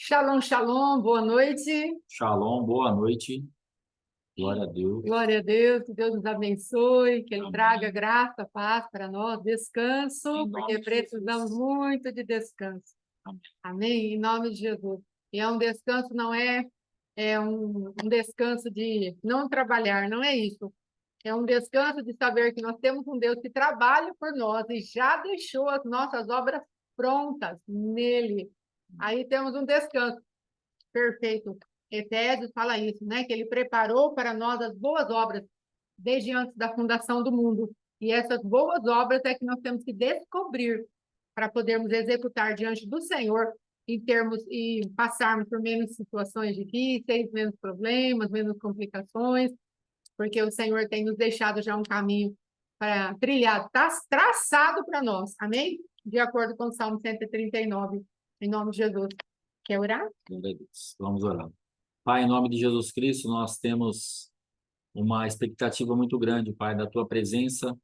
Shalom, shalom, boa noite. Shalom, boa noite. Glória a Deus. Glória a Deus, que Deus nos abençoe, que Ele Amém. traga graça, paz para nós, descanso, Em nome porque de precisamos Jesus. muito de descanso. Amém. Amém? Em nome de Jesus. E é um descanso, não é um descanso de não trabalhar, não é isso. É um descanso de saber que nós temos um Deus que trabalha por nós e já deixou as nossas obras prontas nele. Aí temos um descanso. Perfeito. Efésios fala isso, né? Que ele preparou para nós as boas obras desde antes da fundação do mundo. E essas boas obras é que nós temos que descobrir para podermos executar diante do Senhor em termos e passarmos por menos situações difíceis, menos problemas, menos complicações, porque o Senhor tem nos deixado já um caminho para trilhado, traçado para nós. Amém? De acordo com o Salmo 139, em nome de Jesus. Quer orar? Glória a Deus. Vamos orar. Pai, em nome de Jesus Cristo, nós temos uma expectativa muito grande, Pai, da Tua presença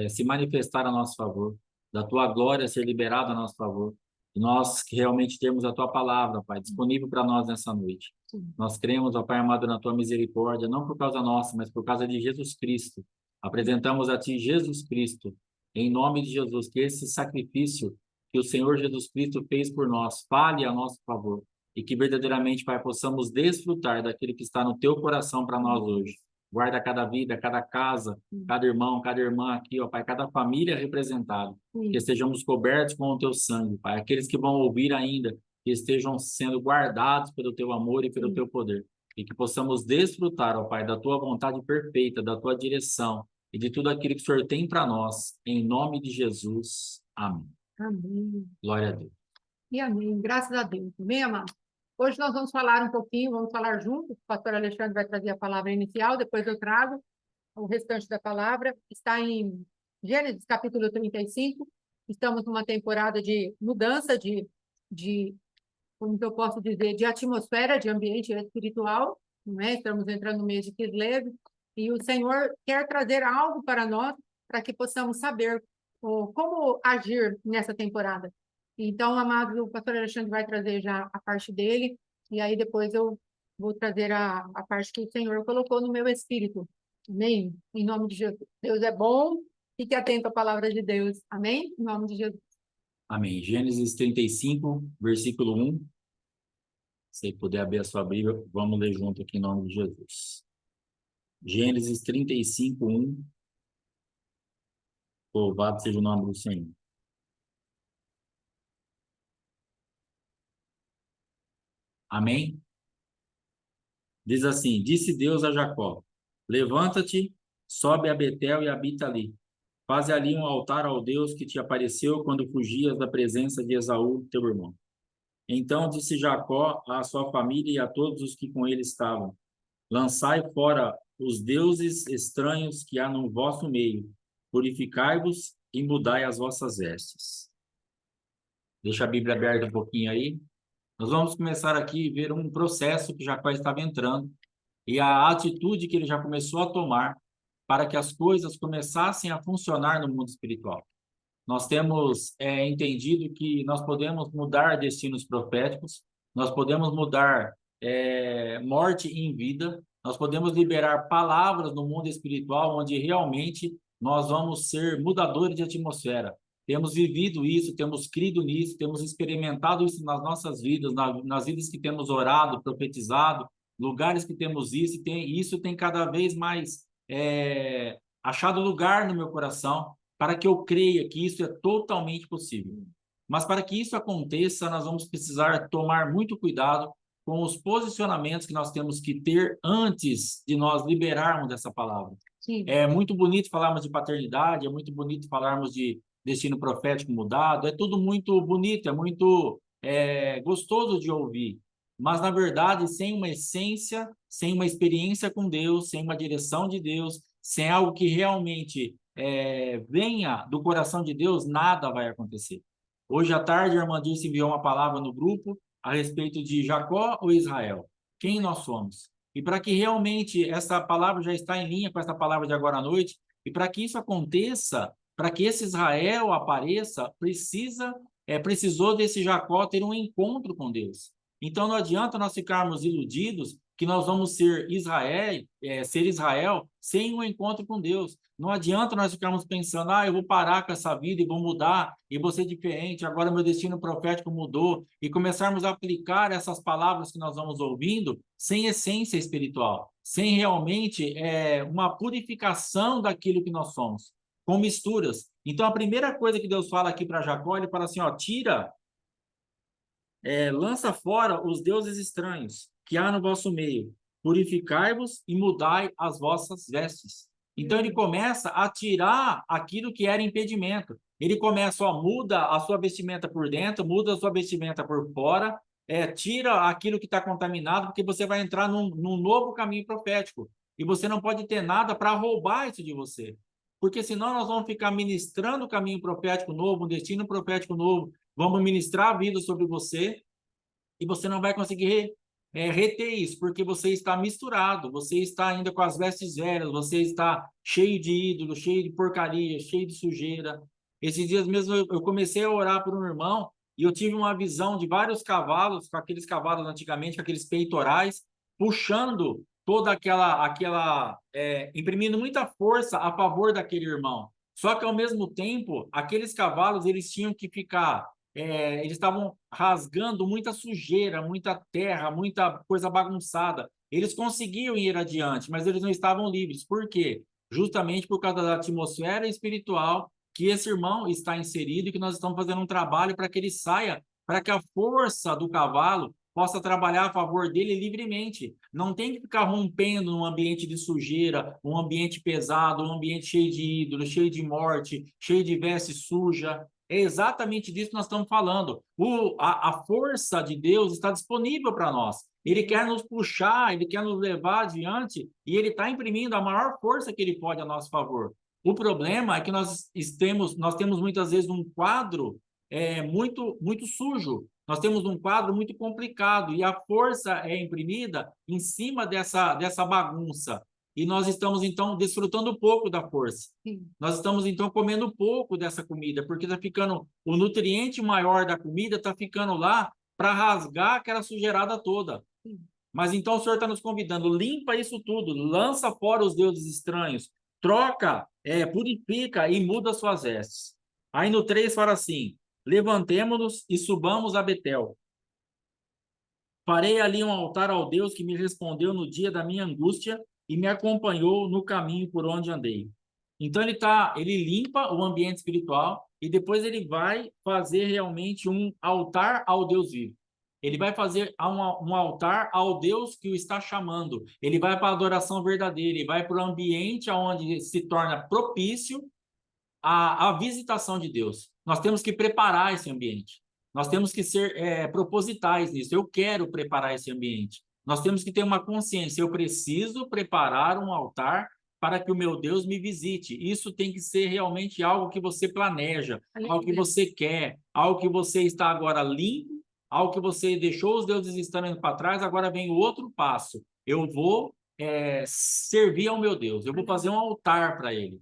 se manifestar a nosso favor, da Tua glória ser liberada a nosso favor. E nós que realmente temos a Tua palavra, Pai, disponível para nós nessa noite. Nós cremos, ó Pai amado, na Tua misericórdia, não por causa nossa, mas por causa de Jesus Cristo. Apresentamos a Ti Jesus Cristo, em nome de Jesus, que esse sacrifício que o Senhor Jesus Cristo fez por nós, fale a nosso favor, e que verdadeiramente, Pai, possamos desfrutar daquilo que está no Teu coração para nós hoje. Guarda cada vida, cada casa, cada irmão, cada irmã aqui, ó Pai, cada família representada, que estejamos cobertos com o Teu sangue, Pai. Aqueles que vão ouvir ainda, que estejam sendo guardados pelo Teu amor e pelo Teu poder. E que possamos desfrutar, ó Pai, da Tua vontade perfeita, da Tua direção e de tudo aquilo que o Senhor tem para nós, em nome de Jesus. Amém. Amém. Glória a Deus. E amém. Graças a Deus. Amém, amado? Hoje nós vamos falar um pouquinho, vamos falar juntos. O pastor Alexandre vai trazer a palavra inicial, depois eu trago o restante da palavra. Está em Gênesis, capítulo 35. Estamos numa temporada de mudança como que eu posso dizer, de atmosfera, de ambiente espiritual, não é? Estamos entrando no mês de Kislev, e o Senhor quer trazer algo para nós, para que possamos saber como agir nessa temporada. Então, amado, o pastor Alexandre vai trazer já a parte dele, e aí depois eu vou trazer a parte que o Senhor colocou no meu espírito. Amém? Em nome de Jesus. Deus é bom, fique atento à palavra de Deus. Amém? Em nome de Jesus. Amém. Gênesis 35, versículo 1. Se puder abrir a sua Bíblia, vamos ler junto aqui em nome de Jesus. Gênesis 35, 1. Louvado seja o nome do Senhor. Amém? Diz assim: disse Deus a Jacó: levanta-te, sobe a Betel e habita ali. Faze ali um altar ao Deus que te apareceu quando fugias da presença de Esaú, teu irmão. Então disse Jacó à sua família e a todos os que com ele estavam: lançai fora os deuses estranhos que há no vosso meio, purificai-vos e mudai as vossas vestes. Deixa a Bíblia aberta um pouquinho aí. Nós vamos começar aqui a ver um processo que Jacó estava entrando e a atitude que ele já começou a tomar para que as coisas começassem a funcionar no mundo espiritual. Nós temos entendido que nós podemos mudar destinos proféticos, nós podemos mudar morte em vida, nós podemos liberar palavras no mundo espiritual onde realmente nós vamos ser mudadores de atmosfera. Temos vivido isso, temos crido nisso, temos experimentado isso nas nossas vidas, nas vidas que temos orado, profetizado, lugares que temos isso, e isso tem cada vez mais achado lugar no meu coração, para que eu creia que isso é totalmente possível. Mas para que isso aconteça, nós vamos precisar tomar muito cuidado com os posicionamentos que nós temos que ter antes de nós liberarmos dessa palavra. Sim. É muito bonito falarmos de paternidade, é muito bonito falarmos de destino profético mudado, é tudo muito bonito, é muito gostoso de ouvir. Mas, na verdade, sem uma essência, sem uma experiência com Deus, sem uma direção de Deus, sem algo que realmente venha do coração de Deus, nada vai acontecer. Hoje à tarde, a irmã Dilce enviou uma palavra no grupo a respeito de Jacó ou Israel. Quem nós somos? E para que realmente essa palavra já está em linha com essa palavra de agora à noite, e para que isso aconteça, para que esse Israel apareça, precisa precisou desse Jacó ter um encontro com Deus. Então não adianta nós ficarmos iludidos que nós vamos ser Israel sem um encontro com Deus. Não adianta nós ficarmos pensando, eu vou parar com essa vida e vou mudar, e vou ser diferente, agora meu destino profético mudou, e começarmos a aplicar essas palavras que nós vamos ouvindo sem essência espiritual, sem realmente uma purificação daquilo que nós somos, com misturas. Então a primeira coisa que Deus fala aqui para Jacó, ele fala assim, lança fora os deuses estranhos que há no vosso meio, purificai-vos e mudai as vossas vestes. Então ele começa a tirar aquilo que era impedimento. Ele começa, muda a sua vestimenta por dentro, muda a sua vestimenta por fora, tira aquilo que está contaminado, porque você vai entrar num novo caminho profético. E você não pode ter nada para roubar isso de você. Porque senão nós vamos ficar ministrando o caminho profético novo, um destino profético novo, vamos ministrar a vida sobre você, e você não vai conseguir reter isso, porque você está misturado, você está ainda com as vestes velhas, você está cheio de ídolos, cheio de porcaria, cheio de sujeira. Esses dias mesmo eu comecei a orar por um irmão, e eu tive uma visão de vários cavalos, com aqueles cavalos antigamente, com aqueles peitorais, puxando toda imprimindo muita força a favor daquele irmão. Só que, ao mesmo tempo, aqueles cavalos, eles tinham que ficar eles estavam rasgando muita sujeira, muita terra, muita coisa bagunçada. Eles conseguiam ir adiante, mas eles não estavam livres. Por quê? Justamente por causa da atmosfera espiritual que esse irmão está inserido e que nós estamos fazendo um trabalho para que ele saia, para que a força do cavalo possa trabalhar a favor dele livremente. Não tem que ficar rompendo num ambiente de sujeira, um ambiente pesado, um ambiente cheio de ídolos, cheio de morte, cheio de veste suja. É exatamente disso que nós estamos falando. A força de Deus está disponível para nós. Ele quer nos puxar, ele quer nos levar adiante e ele está imprimindo a maior força que ele pode a nosso favor. O problema é que nós temos muitas vezes um quadro muito, muito sujo. Nós temos um quadro muito complicado e a força é imprimida em cima dessa bagunça. E nós estamos, então, desfrutando pouco da força. Sim. Nós estamos, então, comendo pouco dessa comida, porque está ficando, o nutriente maior da comida está ficando lá para rasgar aquela sujeirada toda. Sim. Mas então o Senhor está nos convidando, limpa isso tudo, lança fora os deuses estranhos, troca, purifica e muda suas vestes. Aí no 3 fala assim, levantemo-nos e subamos a Betel. Farei ali um altar ao Deus que me respondeu no dia da minha angústia e me acompanhou no caminho por onde andei. Então ele limpa o ambiente espiritual e depois ele vai fazer realmente um altar ao Deus vivo. Ele vai fazer um altar ao Deus que o está chamando. Ele vai para a adoração verdadeira, ele vai para o ambiente onde se torna propício a visitação de Deus. Nós temos que preparar esse ambiente. Nós temos que ser propositais nisso. Eu quero preparar esse ambiente. Nós temos que ter uma consciência. Eu preciso preparar um altar para que o meu Deus me visite. Isso tem que ser realmente algo que você planeja, algo que você quer, algo que você está agora limpo, algo que você deixou os deuses estando para trás, agora vem o outro passo. Eu vou servir ao meu Deus. Eu vou fazer um altar para ele.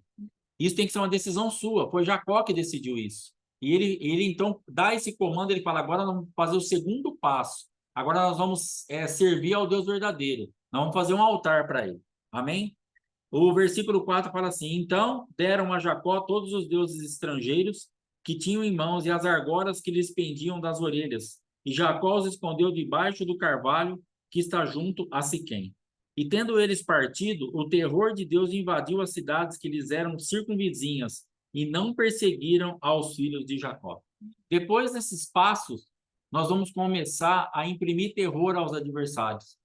Isso tem que ser uma decisão sua. Foi Jacó que decidiu isso. E ele então dá esse comando, ele fala, agora nós vamos fazer o segundo passo. Agora nós vamos servir ao Deus verdadeiro. Nós vamos fazer um altar para ele. Amém? O versículo 4 fala assim, então deram a Jacó todos os deuses estrangeiros que tinham em mãos e as argolas que lhes pendiam das orelhas. E Jacó os escondeu debaixo do carvalho que está junto a Siquém. E tendo eles partido, o terror de Deus invadiu as cidades que lhes eram circunvizinhas e não perseguiram aos filhos de Jacó. Depois desses passos, nós vamos começar a imprimir terror aos adversários.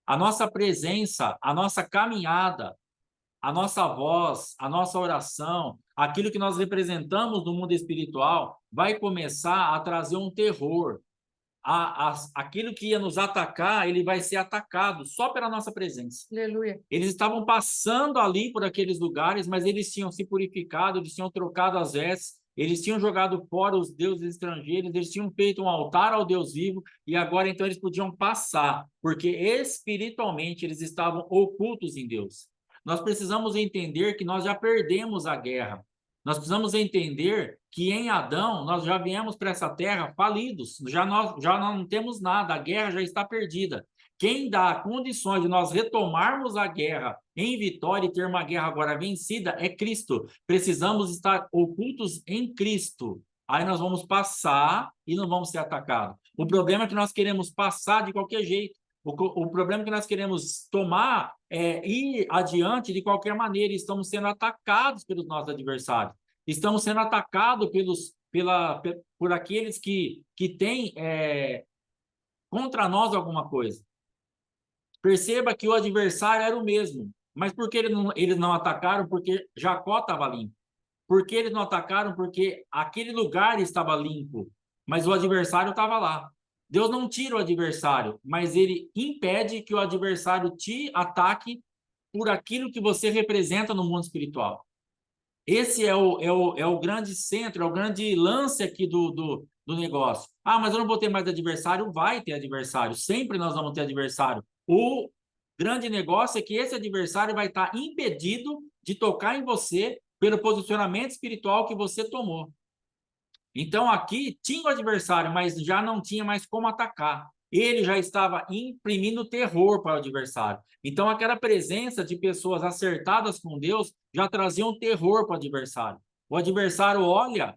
A nossa presença, a nossa caminhada, a nossa voz, a nossa oração, aquilo que nós representamos no mundo espiritual, vai começar a trazer um terror. Aquilo que ia nos atacar, ele vai ser atacado só pela nossa presença. Aleluia. Eles estavam passando ali por aqueles lugares, mas eles tinham se purificado, eles tinham trocado as vestes, eles tinham jogado fora os deuses estrangeiros, eles tinham feito um altar ao Deus vivo, e agora então eles podiam passar, porque espiritualmente eles estavam ocultos em Deus. Nós precisamos entender que nós já perdemos a guerra. Nós precisamos entender que em Adão nós já viemos para essa terra falidos, nós já não temos nada, a guerra já está perdida. Quem dá condições de nós retomarmos a guerra em vitória e ter uma guerra agora vencida é Cristo. Precisamos estar ocultos em Cristo. Aí nós vamos passar e não vamos ser atacados. O problema é que nós queremos passar de qualquer jeito. O problema é que nós queremos ir adiante de qualquer maneira e estamos sendo atacados pelos nossos adversários. Estamos sendo atacados por aqueles que têm contra nós alguma coisa. Perceba que o adversário era o mesmo. Mas por que eles não atacaram? Porque Jacó estava limpo. Por que eles não atacaram? Porque aquele lugar estava limpo, mas o adversário estava lá. Deus não tira o adversário, mas ele impede que o adversário te ataque por aquilo que você representa no mundo espiritual. Esse é o grande centro, é o grande lance aqui do negócio. Ah, mas eu não vou ter mais adversário. Vai ter adversário, sempre nós vamos ter adversário. O grande negócio é que esse adversário vai estar impedido de tocar em você pelo posicionamento espiritual que você tomou. Então aqui tinha o adversário, mas já não tinha mais como atacar. Ele já estava imprimindo terror para o adversário. Então aquela presença de pessoas acertadas com Deus já trazia um terror para o adversário. O adversário olha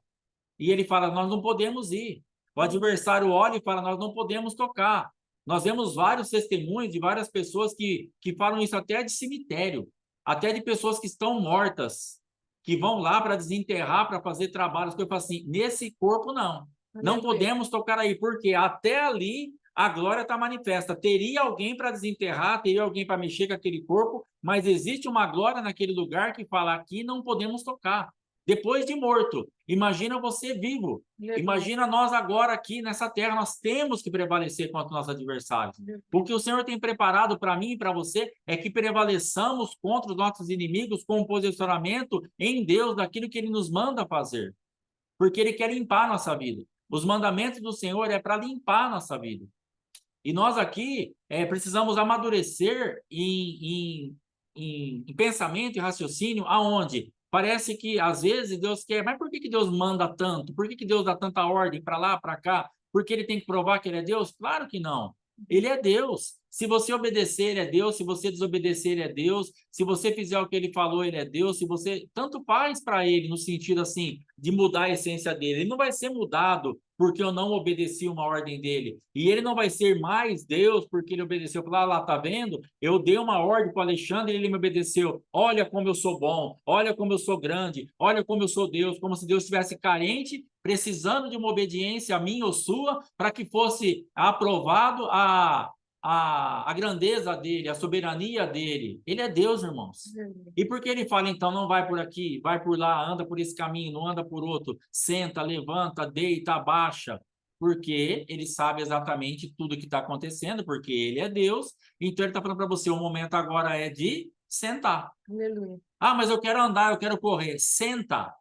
e ele fala, nós não podemos ir. O adversário olha e fala, nós não podemos tocar. Nós vemos vários testemunhos de várias pessoas que falam isso até de cemitério, até de pessoas que estão mortas, que vão lá para desenterrar, para fazer trabalhos, que eu falo assim, nesse corpo não podemos tocar aí, porque até ali a glória está manifesta. Teria alguém para desenterrar, teria alguém para mexer com aquele corpo, mas existe uma glória naquele lugar que fala, aqui não podemos tocar. Depois de morto, imagina você vivo. Imagina nós agora aqui nessa terra, nós temos que prevalecer contra os nossos adversários. O que o Senhor tem preparado para mim e para você é que prevaleçamos contra os nossos inimigos com um posicionamento em Deus, daquilo que Ele nos manda fazer. Porque Ele quer limpar a nossa vida. Os mandamentos do Senhor é para limpar a nossa vida. E nós aqui precisamos amadurecer em pensamento e raciocínio aonde? Parece que, às vezes, Deus quer... Mas por que Deus manda tanto? Por que Deus dá tanta ordem para lá, para cá? Porque Ele tem que provar que Ele é Deus? Claro que não. Ele é Deus. Se você obedecer, Ele é Deus. Se você desobedecer, Ele é Deus. Se você fizer o que Ele falou, Ele é Deus. Se você... Tanto faz para Ele, no sentido, assim, de mudar a essência dEle. Ele não vai ser mudado porque eu não obedeci uma ordem dEle. E Ele não vai ser mais Deus porque Ele obedeceu. Lá, tá vendo? Eu dei uma ordem para o Alexandre e ele me obedeceu. Olha como eu sou bom. Olha como eu sou grande. Olha como eu sou Deus. Como se Deus estivesse carente, precisando de uma obediência minha ou sua, para que fosse aprovado a grandeza dele, a soberania dele. Ele é Deus, irmãos. E por que ele fala, então, não vai por aqui, vai por lá, anda por esse caminho, não anda por outro, senta, levanta, deita, abaixa? Porque ele sabe exatamente tudo que está acontecendo, porque ele é Deus. Então ele está falando para você, o momento agora é de sentar. Aleluia. Ah, mas eu quero andar, eu quero correr. Senta.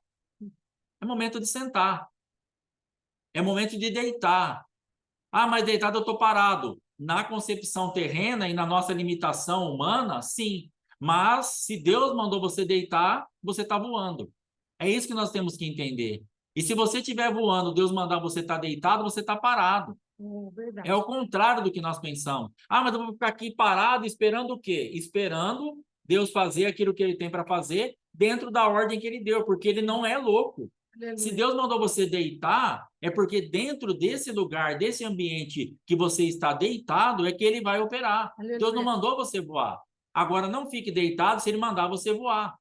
É momento de sentar. É momento de deitar. Ah, mas deitado eu estou parado. Na concepção terrena e na nossa limitação humana, sim. Mas se Deus mandou você deitar, você está voando. É isso que nós temos que entender. E se você estiver voando, Deus mandar você estar deitado, você está parado. É o contrário do que nós pensamos. Ah, mas eu vou ficar aqui parado esperando o quê? Esperando Deus fazer aquilo que Ele tem para fazer dentro da ordem que Ele deu, porque Ele não é louco. Se Deus mandou você deitar, é porque dentro desse lugar, desse ambiente que você está deitado, é que Ele vai operar. Aleluia. Deus não mandou você voar. Agora, não fique deitado se Ele mandar você voar.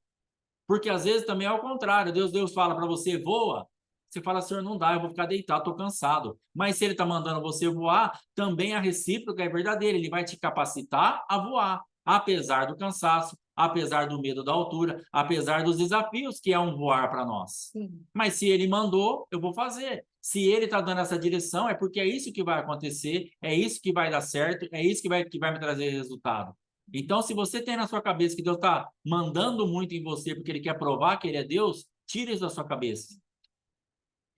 Porque às vezes também é o contrário. Deus fala para você, voa. Você fala, Senhor, não dá, eu vou ficar deitado, estou cansado. Mas se Ele está mandando você voar, também a recíproca é verdadeira. Ele vai te capacitar a voar, apesar do cansaço, apesar do medo da altura, apesar dos desafios que é um voar para nós. Sim. Mas se Ele mandou, eu vou fazer. Se Ele está dando essa direção, é porque é isso que vai acontecer, é isso que vai dar certo, é isso que vai me trazer resultado. Então, se você tem na sua cabeça que Deus está mandando muito em você porque Ele quer provar que Ele é Deus, tire isso da sua cabeça.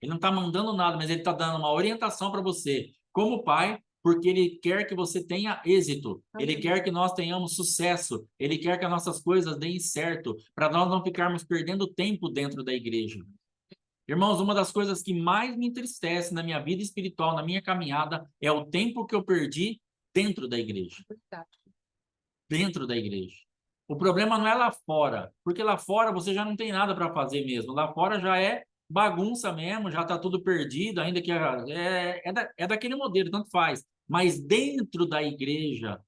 Ele não está mandando nada, mas Ele está dando uma orientação para você, como pai, porque Ele quer que você tenha êxito, Ele Amém. quer que nós tenhamos sucesso, Ele quer que as nossas coisas deem certo, para nós não ficarmos perdendo tempo dentro da igreja. Irmãos, uma das coisas que mais me entristece na minha vida espiritual, na minha caminhada, é o tempo que eu perdi dentro da igreja. Dentro da igreja. O problema não é lá fora, porque lá fora você já não tem nada para fazer mesmo. Lá fora já é bagunça mesmo, já está tudo perdido, ainda que é daquele modelo, tanto faz. Mas dentro da igreja,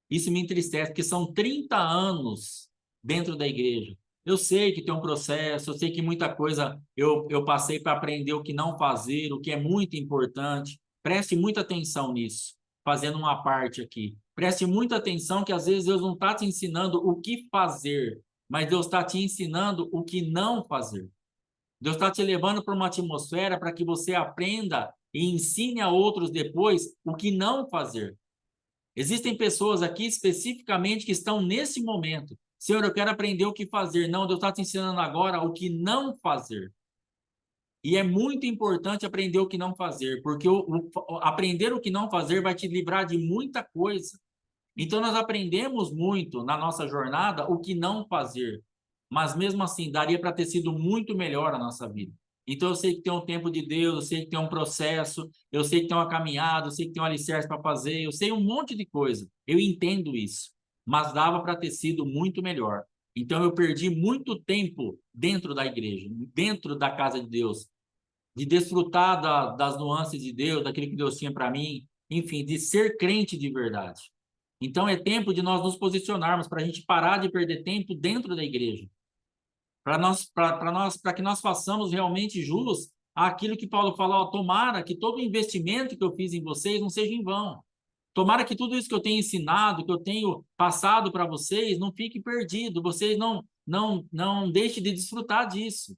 isso me entristece, porque são 30 anos dentro da igreja. Eu sei que tem um processo, eu sei que muita coisa eu passei para aprender o que não fazer, o que é muito importante. Preste muita atenção nisso, fazendo uma parte aqui. Preste muita atenção que às vezes Deus não está te ensinando o que fazer, mas Deus está te ensinando o que não fazer. Deus está te levando para uma atmosfera para que você aprenda e ensine a outros depois o que não fazer. Existem pessoas aqui especificamente que estão nesse momento. Senhor, eu quero aprender o que fazer. Não, Deus está te ensinando agora o que não fazer. E é muito importante aprender o que não fazer, porque aprender o que não fazer vai te livrar de muita coisa. Então, nós aprendemos muito na nossa jornada o que não fazer, mas mesmo assim, daria para ter sido muito melhor a nossa vida. Então, eu sei que tem um tempo de Deus, eu sei que tem um processo, eu sei que tem uma caminhada, eu sei que tem um alicerce para fazer, eu sei um monte de coisa, eu entendo isso, mas dava para ter sido muito melhor. Então, eu perdi muito tempo dentro da igreja, dentro da casa de Deus, de desfrutar das nuances de Deus, daquilo que Deus tinha para mim, enfim, de ser crente de verdade. Então é tempo de nós nos posicionarmos para a gente parar de perder tempo dentro da igreja, para que nós façamos realmente jus àquilo que Paulo falou, ó, tomara que todo o investimento que eu fiz em vocês não seja em vão. Tomara que tudo isso que eu tenho ensinado, que eu tenho passado para vocês, não fique perdido. Vocês não deixem de desfrutar disso,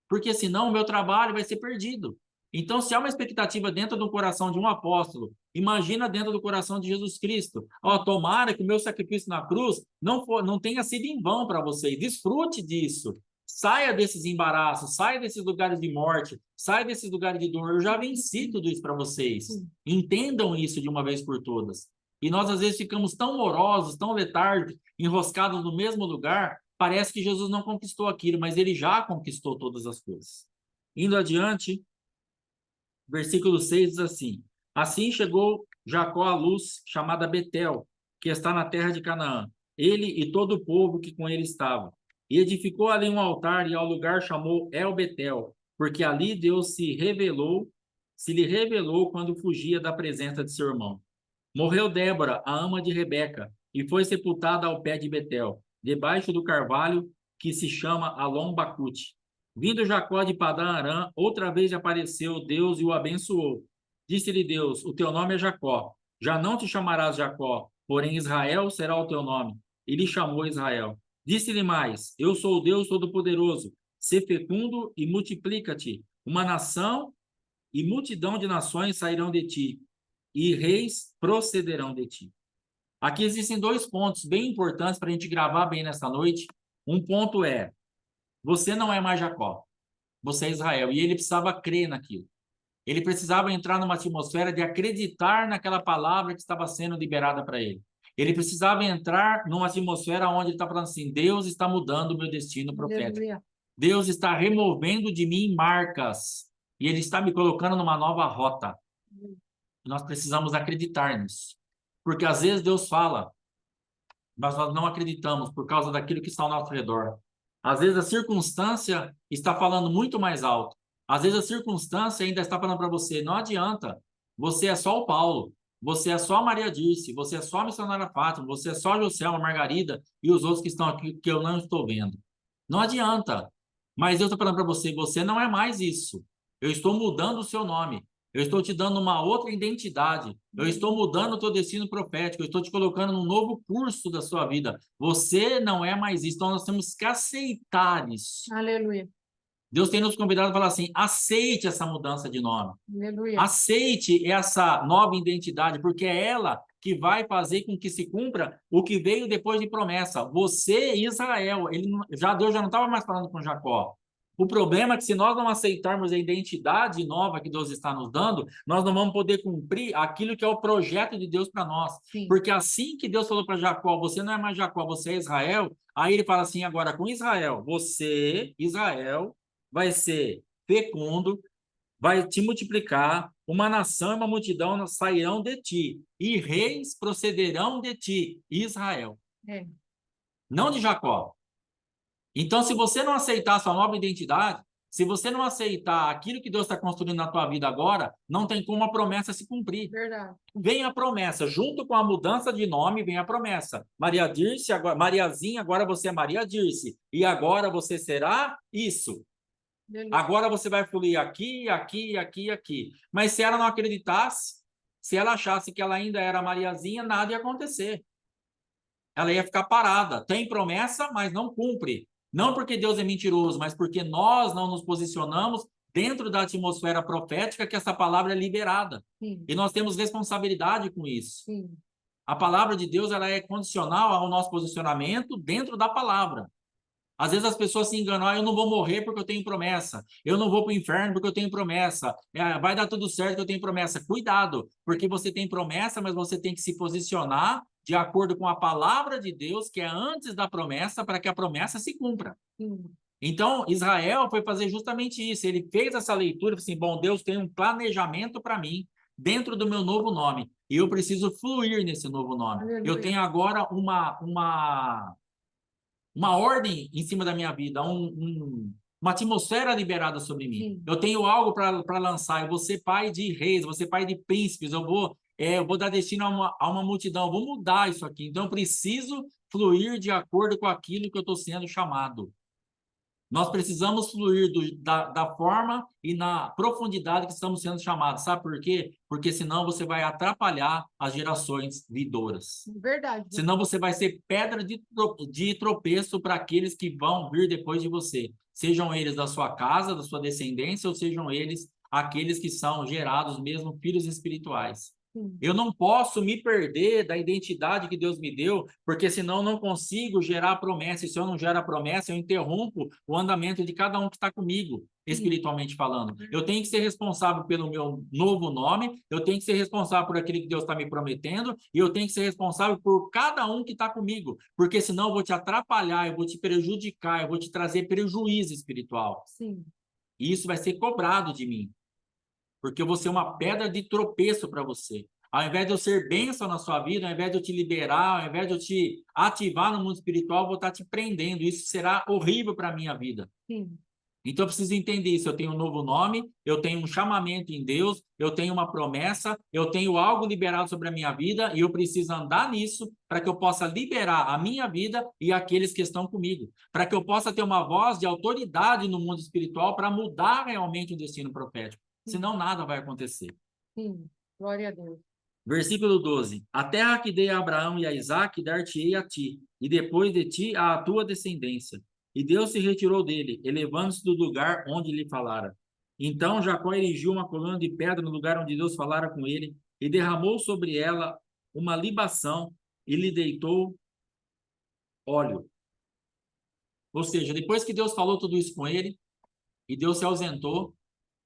porque senão o meu trabalho vai ser perdido. Então, se há uma expectativa dentro do coração de um apóstolo, imagina dentro do coração de Jesus Cristo. Ó, tomara que o meu sacrifício na cruz não tenha sido em vão para vocês. Desfrute disso. Saia desses embaraços, saia desses lugares de morte, saia desses lugares de dor. Eu já venci tudo isso para vocês. Entendam isso de uma vez por todas. E nós, às vezes, ficamos tão morosos, tão letárgicos, enroscados no mesmo lugar. Parece que Jesus não conquistou aquilo, mas ele já conquistou todas as coisas. Indo adiante, versículo 6 diz assim: Assim chegou Jacó à luz, chamada Betel, que está na terra de Canaã, ele e todo o povo que com ele estava. E edificou ali um altar, e ao lugar chamou El Betel, porque ali Deus se lhe revelou quando fugia da presença de seu irmão. Morreu Débora, a ama de Rebeca, e foi sepultada ao pé de Betel, debaixo do carvalho que se chama Alom-Bacute. Vindo Jacó de Padã-Arã, outra vez apareceu Deus e o abençoou. Disse-lhe Deus: O teu nome é Jacó. Já não te chamarás Jacó, porém Israel será o teu nome. E lhe chamou Israel. Disse-lhe mais: Eu sou o Deus Todo-Poderoso. Sê fecundo e multiplica-te. Uma nação e multidão de nações sairão de ti, e reis procederão de ti. Aqui existem dois pontos bem importantes para a gente gravar bem nessa noite. Um ponto é: você não é mais Jacó, você é Israel. E ele precisava crer naquilo. Ele precisava entrar numa atmosfera de acreditar naquela palavra que estava sendo liberada para ele. Ele precisava entrar numa atmosfera onde ele está falando assim: Deus está mudando o meu destino profético. Deus está removendo de mim marcas. E ele está me colocando numa nova rota. Nós precisamos acreditar nisso. Porque às vezes Deus fala, mas nós não acreditamos por causa daquilo que está ao nosso redor. Às vezes a circunstância está falando muito mais alto. Às vezes a circunstância ainda está falando para você: não adianta, você é só o Paulo, você é só a Maria Dirce, você é só a missionária Fátima, você é só a Joselma, a Margarida e os outros que estão aqui que eu não estou vendo. Não adianta. Mas eu estou falando para você: você não é mais isso. Eu estou mudando o seu nome. Eu estou te dando uma outra identidade. Eu estou mudando o teu destino profético. Eu estou te colocando num novo curso da sua vida. Você não é mais isso. Então, nós temos que aceitar isso. Aleluia. Deus tem nos convidado a falar assim: aceite essa mudança de nome. Aleluia. Aceite essa nova identidade, porque é ela que vai fazer com que se cumpra o que veio depois de promessa. Você, Israel, Deus já não estava mais falando com Jacó. O problema é que se nós não aceitarmos a identidade nova que Deus está nos dando, nós não vamos poder cumprir aquilo que é o projeto de Deus para nós. Sim. Porque assim que Deus falou para Jacó, você não é mais Jacó, você é Israel, aí ele fala assim, agora com Israel, você, Israel, vai ser fecundo, vai te multiplicar, uma nação e uma multidão sairão de ti, e reis procederão de ti, Israel. É. Não de Jacó. Então, se você não aceitar a sua nova identidade, se você não aceitar aquilo que Deus está construindo na tua vida agora, não tem como a promessa se cumprir. Verdade. Vem a promessa, junto com a mudança de nome, vem a promessa. Maria Dirce, agora, Mariazinha, agora você é Maria Dirce. E agora você será isso. Aleluia. Agora você vai fluir aqui, aqui, aqui, aqui. Mas se ela não acreditasse, se ela achasse que ela ainda era Mariazinha, nada ia acontecer. Ela ia ficar parada. Tem promessa, mas não cumpre. Não porque Deus é mentiroso, mas porque nós não nos posicionamos dentro da atmosfera profética que essa palavra é liberada. Sim. E nós temos responsabilidade com isso. Sim. A palavra de Deus ela é condicional ao nosso posicionamento dentro da palavra. Às vezes as pessoas se enganam, eu não vou morrer porque eu tenho promessa, eu não vou para o inferno porque eu tenho promessa, vai dar tudo certo porque eu tenho promessa. Cuidado, porque você tem promessa, mas você tem que se posicionar de acordo com a palavra de Deus, que é antes da promessa, para que a promessa se cumpra. Sim. Então, Israel foi fazer justamente isso, ele fez essa leitura, assim, bom, Deus tem um planejamento para mim, dentro do meu novo nome, e eu preciso fluir nesse novo nome. Aleluia. Eu tenho agora uma ordem em cima da minha vida, uma atmosfera liberada sobre mim. Sim. Eu tenho algo para lançar, eu vou ser pai de reis, vou ser pai de príncipes, eu vou dar destino a uma multidão, eu vou mudar isso aqui. Então, eu preciso fluir de acordo com aquilo que eu estou sendo chamado. Nós precisamos fluir da forma e na profundidade que estamos sendo chamados. Sabe por quê? Porque senão você vai atrapalhar as gerações vindouras. Verdade. Senão você vai ser pedra de tropeço para aqueles que vão vir depois de você. Sejam eles da sua casa, da sua descendência, ou sejam eles aqueles que são gerados mesmo filhos espirituais. Sim. Eu não posso me perder da identidade que Deus me deu, porque senão eu não consigo gerar promessa. E se eu não gero a promessa, eu interrompo o andamento de cada um que está comigo, espiritualmente falando. Eu tenho que ser responsável pelo meu novo nome, eu tenho que ser responsável por aquilo que Deus está me prometendo, e eu tenho que ser responsável por cada um que está comigo, porque senão eu vou te atrapalhar, eu vou te prejudicar, eu vou te trazer prejuízo espiritual. Sim. E isso vai ser cobrado de mim, porque eu vou ser uma pedra de tropeço para você. Ao invés de eu ser bênção na sua vida, ao invés de eu te liberar, ao invés de eu te ativar no mundo espiritual, eu vou estar te prendendo. Isso será horrível para a minha vida. Sim. Então, eu preciso entender isso. Eu tenho um novo nome, eu tenho um chamamento em Deus, eu tenho uma promessa, eu tenho algo liberado sobre a minha vida e eu preciso andar nisso para que eu possa liberar a minha vida e aqueles que estão comigo. Para que eu possa ter uma voz de autoridade no mundo espiritual para mudar realmente o destino profético. Senão, nada vai acontecer. Sim. Glória a Deus. Versículo 12. A terra que dei a Abraão e a Isaque, dar-te-ei a ti, e depois de ti a tua descendência. E Deus se retirou dele, elevando-se do lugar onde lhe falara. Então Jacó erigiu uma coluna de pedra no lugar onde Deus falara com ele, e derramou sobre ela uma libação, e lhe deitou óleo. Ou seja, depois que Deus falou tudo isso com ele, e Deus se ausentou,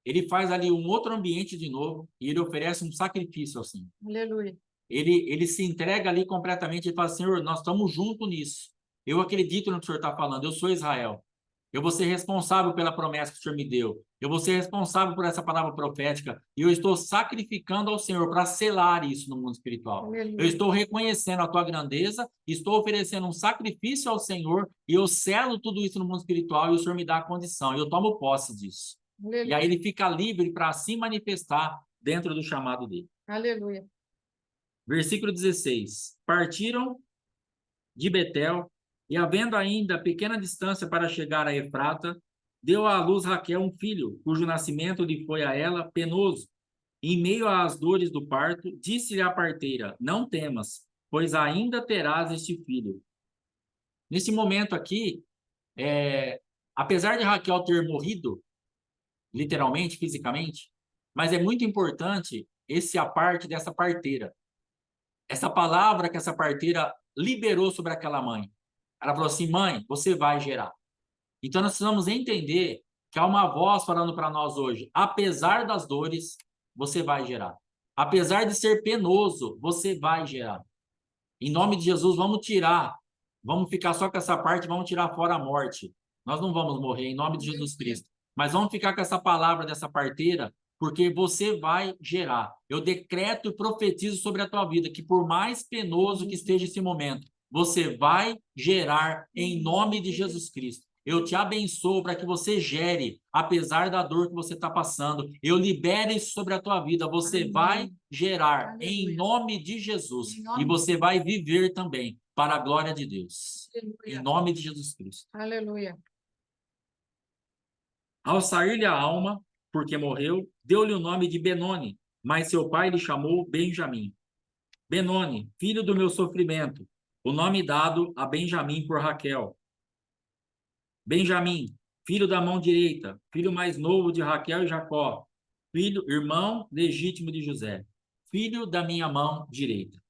ele faz ali um outro ambiente de novo, e ele oferece um sacrifício assim. Aleluia. Ele se entrega ali completamente e fala, Senhor, nós estamos juntos nisso. Eu acredito no que o Senhor está falando, eu sou Israel. Eu vou ser responsável pela promessa que o Senhor me deu. Eu vou ser responsável por essa palavra profética. E eu estou sacrificando ao Senhor para selar isso no mundo espiritual. Aleluia. Eu estou reconhecendo a tua grandeza, estou oferecendo um sacrifício ao Senhor e eu selo tudo isso no mundo espiritual e o Senhor me dá a condição. E eu tomo posse disso. Aleluia. E aí ele fica livre para se manifestar dentro do chamado dele. Aleluia. Versículo 16. Partiram de Betel, e havendo ainda pequena distância para chegar a Efrata, deu à luz Raquel um filho, cujo nascimento lhe foi a ela penoso. Em meio às dores do parto, disse-lhe a parteira, não temas, pois ainda terás este filho. Nesse momento aqui, apesar de Raquel ter morrido, literalmente, fisicamente, mas é muito importante a parte dessa parteira. Essa palavra que essa parteira liberou sobre aquela mãe. Ela falou assim, mãe, você vai gerar. Então, nós precisamos entender que há uma voz falando para nós hoje. Apesar das dores, você vai gerar. Apesar de ser penoso, você vai gerar. Em nome de Jesus, vamos ficar só com essa parte, vamos tirar fora a morte. Nós não vamos morrer, em nome de Jesus Cristo. Mas vamos ficar com essa palavra dessa parteira, porque você vai gerar. Eu decreto e profetizo sobre a tua vida, que por mais penoso que esteja esse momento, você vai gerar em nome de Jesus Cristo. Eu te abençoo para que você gere, apesar da dor que você está passando. Eu libero isso sobre a tua vida. Você Amém. vai gerar Aleluia. em nome de Jesus. Em nome E você vai viver também para a glória de Deus. Aleluia. Em nome de Jesus Cristo. Aleluia. Ao sair-lhe a alma, porque morreu, deu-lhe o nome de Benoni, mas seu pai lhe chamou Benjamim. Benoni, filho do meu sofrimento, o nome dado a Benjamim por Raquel. Benjamim, filho da mão direita, filho mais novo de Raquel e Jacó, filho, irmão legítimo de José, filho da minha mão direita.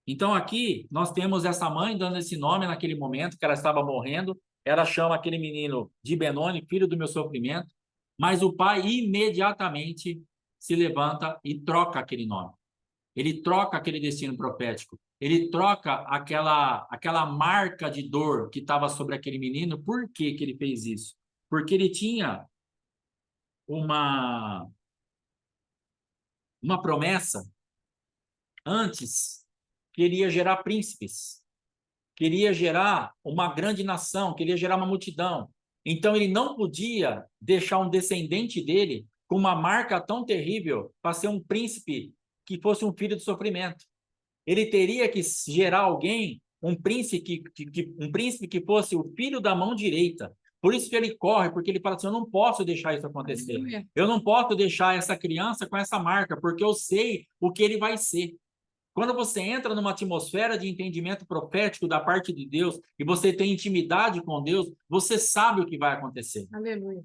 Então aqui nós temos essa mãe dando esse nome naquele momento que ela estava morrendo. Ela chama aquele menino de Benoni, filho do meu sofrimento, mas o pai imediatamente se levanta e troca aquele nome. Ele troca aquele destino profético. Ele troca aquela marca de dor que estava sobre aquele menino. Por que que ele fez isso? Porque ele tinha uma promessa antes que ele ia gerar príncipes, queria gerar uma grande nação, queria gerar uma multidão. Então ele não podia deixar um descendente dele com uma marca tão terrível para ser um príncipe que fosse um filho de sofrimento. Ele teria que gerar alguém, um príncipe que fosse o filho da mão direita. Por isso que ele corre, porque ele fala assim, eu não posso deixar isso acontecer. Aleluia. Eu não posso deixar essa criança com essa marca, porque eu sei o que ele vai ser. Quando você entra numa atmosfera de entendimento profético da parte de Deus e você tem intimidade com Deus, você sabe o que vai acontecer. Aleluia.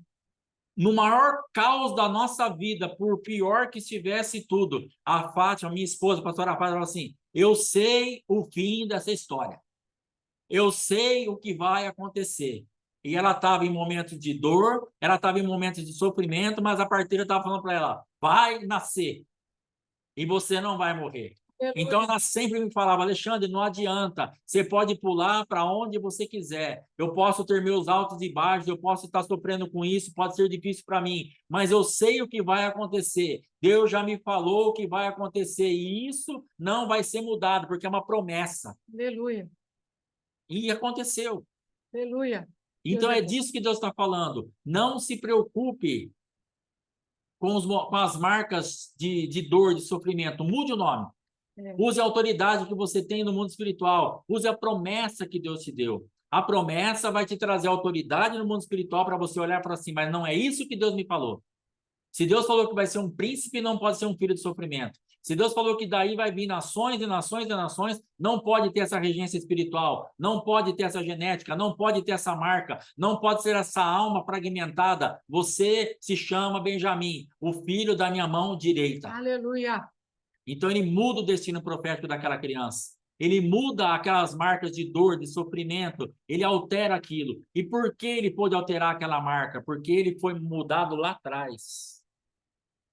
No maior caos da nossa vida, por pior que estivesse tudo, a Fátima, minha esposa, a pastora Fátima, falou assim, eu sei o fim dessa história. Eu sei o que vai acontecer. E ela estava em momentos de dor, ela estava em momentos de sofrimento, mas a parteira estava falando para ela, vai nascer e você não vai morrer. Então ela sempre me falava, Alexandre, não adianta, você pode pular para onde você quiser, eu posso ter meus altos e baixos, eu posso estar sofrendo com isso, pode ser difícil para mim, mas eu sei o que vai acontecer, Deus já me falou o que vai acontecer e isso não vai ser mudado, porque é uma promessa. Aleluia. E aconteceu. Aleluia. Então é disso que Deus está falando, não se preocupe com as marcas de dor, de sofrimento, mude o nome. Use a autoridade que você tem no mundo espiritual. Use a promessa que Deus te deu. A promessa vai te trazer autoridade no mundo espiritual para você olhar para assim, mas não é isso que Deus me falou. Se Deus falou que vai ser um príncipe, não pode ser um filho de sofrimento. Se Deus falou que daí vai vir nações e nações e nações, não pode ter essa regência espiritual, não pode ter essa genética, não pode ter essa marca, não pode ser essa alma fragmentada. Você se chama Benjamim, o filho da minha mão direita. Aleluia. Então ele muda o destino profético daquela criança. Ele muda aquelas marcas de dor, de sofrimento, ele altera aquilo. E por que ele pôde alterar aquela marca? Porque ele foi mudado lá atrás.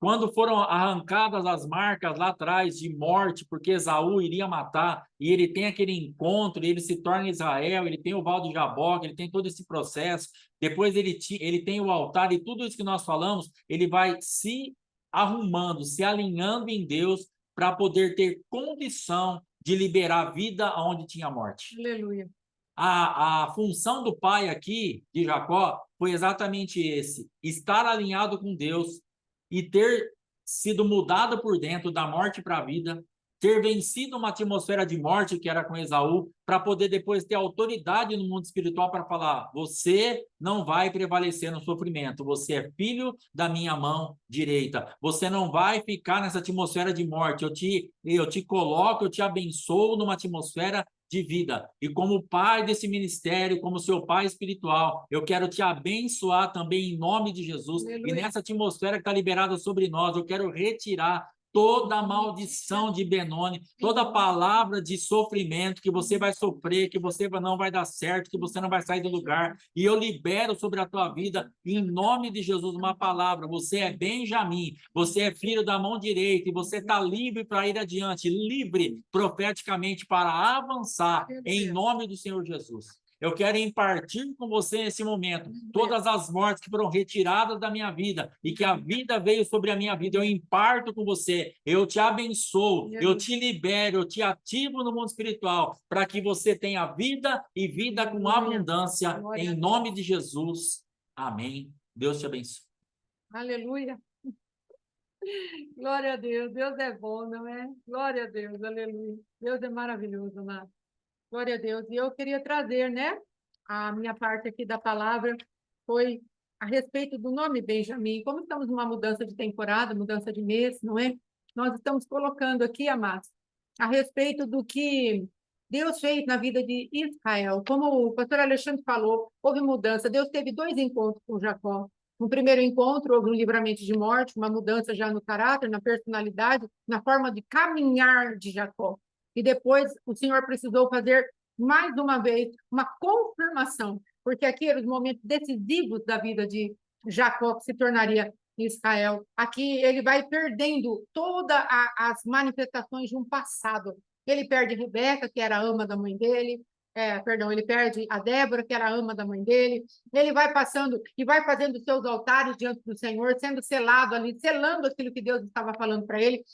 Quando foram arrancadas as marcas lá atrás de morte, porque Esaú iria matar, e ele tem aquele encontro, ele se torna Israel, ele tem o Val de Jaboque, ele tem todo esse processo, depois ele tem o altar, e tudo isso que nós falamos, ele vai se arrumando, se alinhando em Deus, para poder ter condição de liberar vida onde tinha morte. Aleluia. A função do pai aqui, de Jacó, foi exatamente esse, estar alinhado com Deus, e ter sido mudado por dentro da morte para a vida, ter vencido uma atmosfera de morte que era com Esaú, para poder depois ter autoridade no mundo espiritual para falar, você não vai prevalecer no sofrimento, você é filho da minha mão direita, você não vai ficar nessa atmosfera de morte, eu te coloco, eu te abençoo numa atmosfera de vida. E como pai desse ministério, como seu pai espiritual, eu quero te abençoar também em nome de Jesus. Aleluia. E nessa atmosfera que está liberada sobre nós, eu quero retirar toda maldição de Benoni, toda palavra de sofrimento que você vai sofrer, que você não vai dar certo, que você não vai sair do lugar, e eu libero sobre a tua vida, em nome de Jesus, uma palavra: você é Benjamim, você é filho da mão direita, e você está livre para ir adiante, livre profeticamente para avançar, em nome do Senhor Jesus. Eu quero impartir com você nesse momento todas as mortes que foram retiradas da minha vida e que a vida veio sobre a minha vida. Eu imparto com você, eu te abençoo, eu te libero, eu te ativo no mundo espiritual para que você tenha vida e vida com abundância, em nome de Jesus. Amém. Deus te abençoe. Aleluia. Glória a Deus. Deus é bom, não é? Glória a Deus. Aleluia. Deus é maravilhoso, amado. Glória a Deus. E eu queria trazer, né? A minha parte aqui da palavra foi a respeito do nome Benjamim. Como estamos numa mudança de temporada, mudança de mês, não é? Nós estamos colocando aqui, amados, a respeito do que Deus fez na vida de Israel. Como o pastor Alexandre falou, houve mudança. Deus teve 2 encontros com Jacó. No primeiro encontro, houve um livramento de morte, uma mudança já no caráter, na personalidade, na forma de caminhar de Jacó. E depois o Senhor precisou fazer, mais uma vez, uma confirmação, porque aqui eram os momentos decisivos da vida de Jacó, que se tornaria Israel. Aqui ele vai perdendo todas as manifestações de um passado. Ele perde Rebeca, que era a ama da mãe dele, ele perde a Débora, que era a ama da mãe dele. Ele vai passando e vai fazendo seus altares diante do Senhor, sendo selado ali, selando aquilo que Deus estava falando para ele,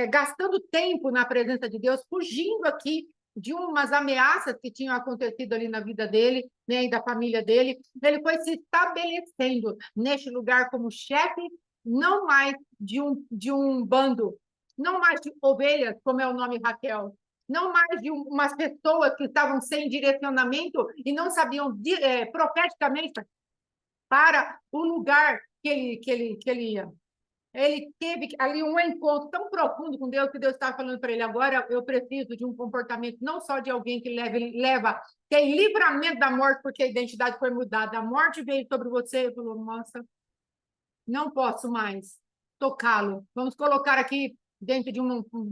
gastando tempo na presença de Deus, fugindo aqui de umas ameaças que tinham acontecido ali na vida dele, né, e da família dele. Ele foi se estabelecendo neste lugar como chefe, não mais de um bando, não mais de ovelhas, como é o nome Raquel, não mais de umas pessoas que estavam sem direcionamento e não sabiam profeticamente para o lugar que ele ia. Ele teve ali um encontro tão profundo com Deus, que Deus estava falando para ele: agora eu preciso de um comportamento não só de alguém que tem livramento da morte, porque a identidade foi mudada, a morte veio sobre você. Ele falou: nossa, não posso mais tocá-lo. Vamos colocar aqui dentro de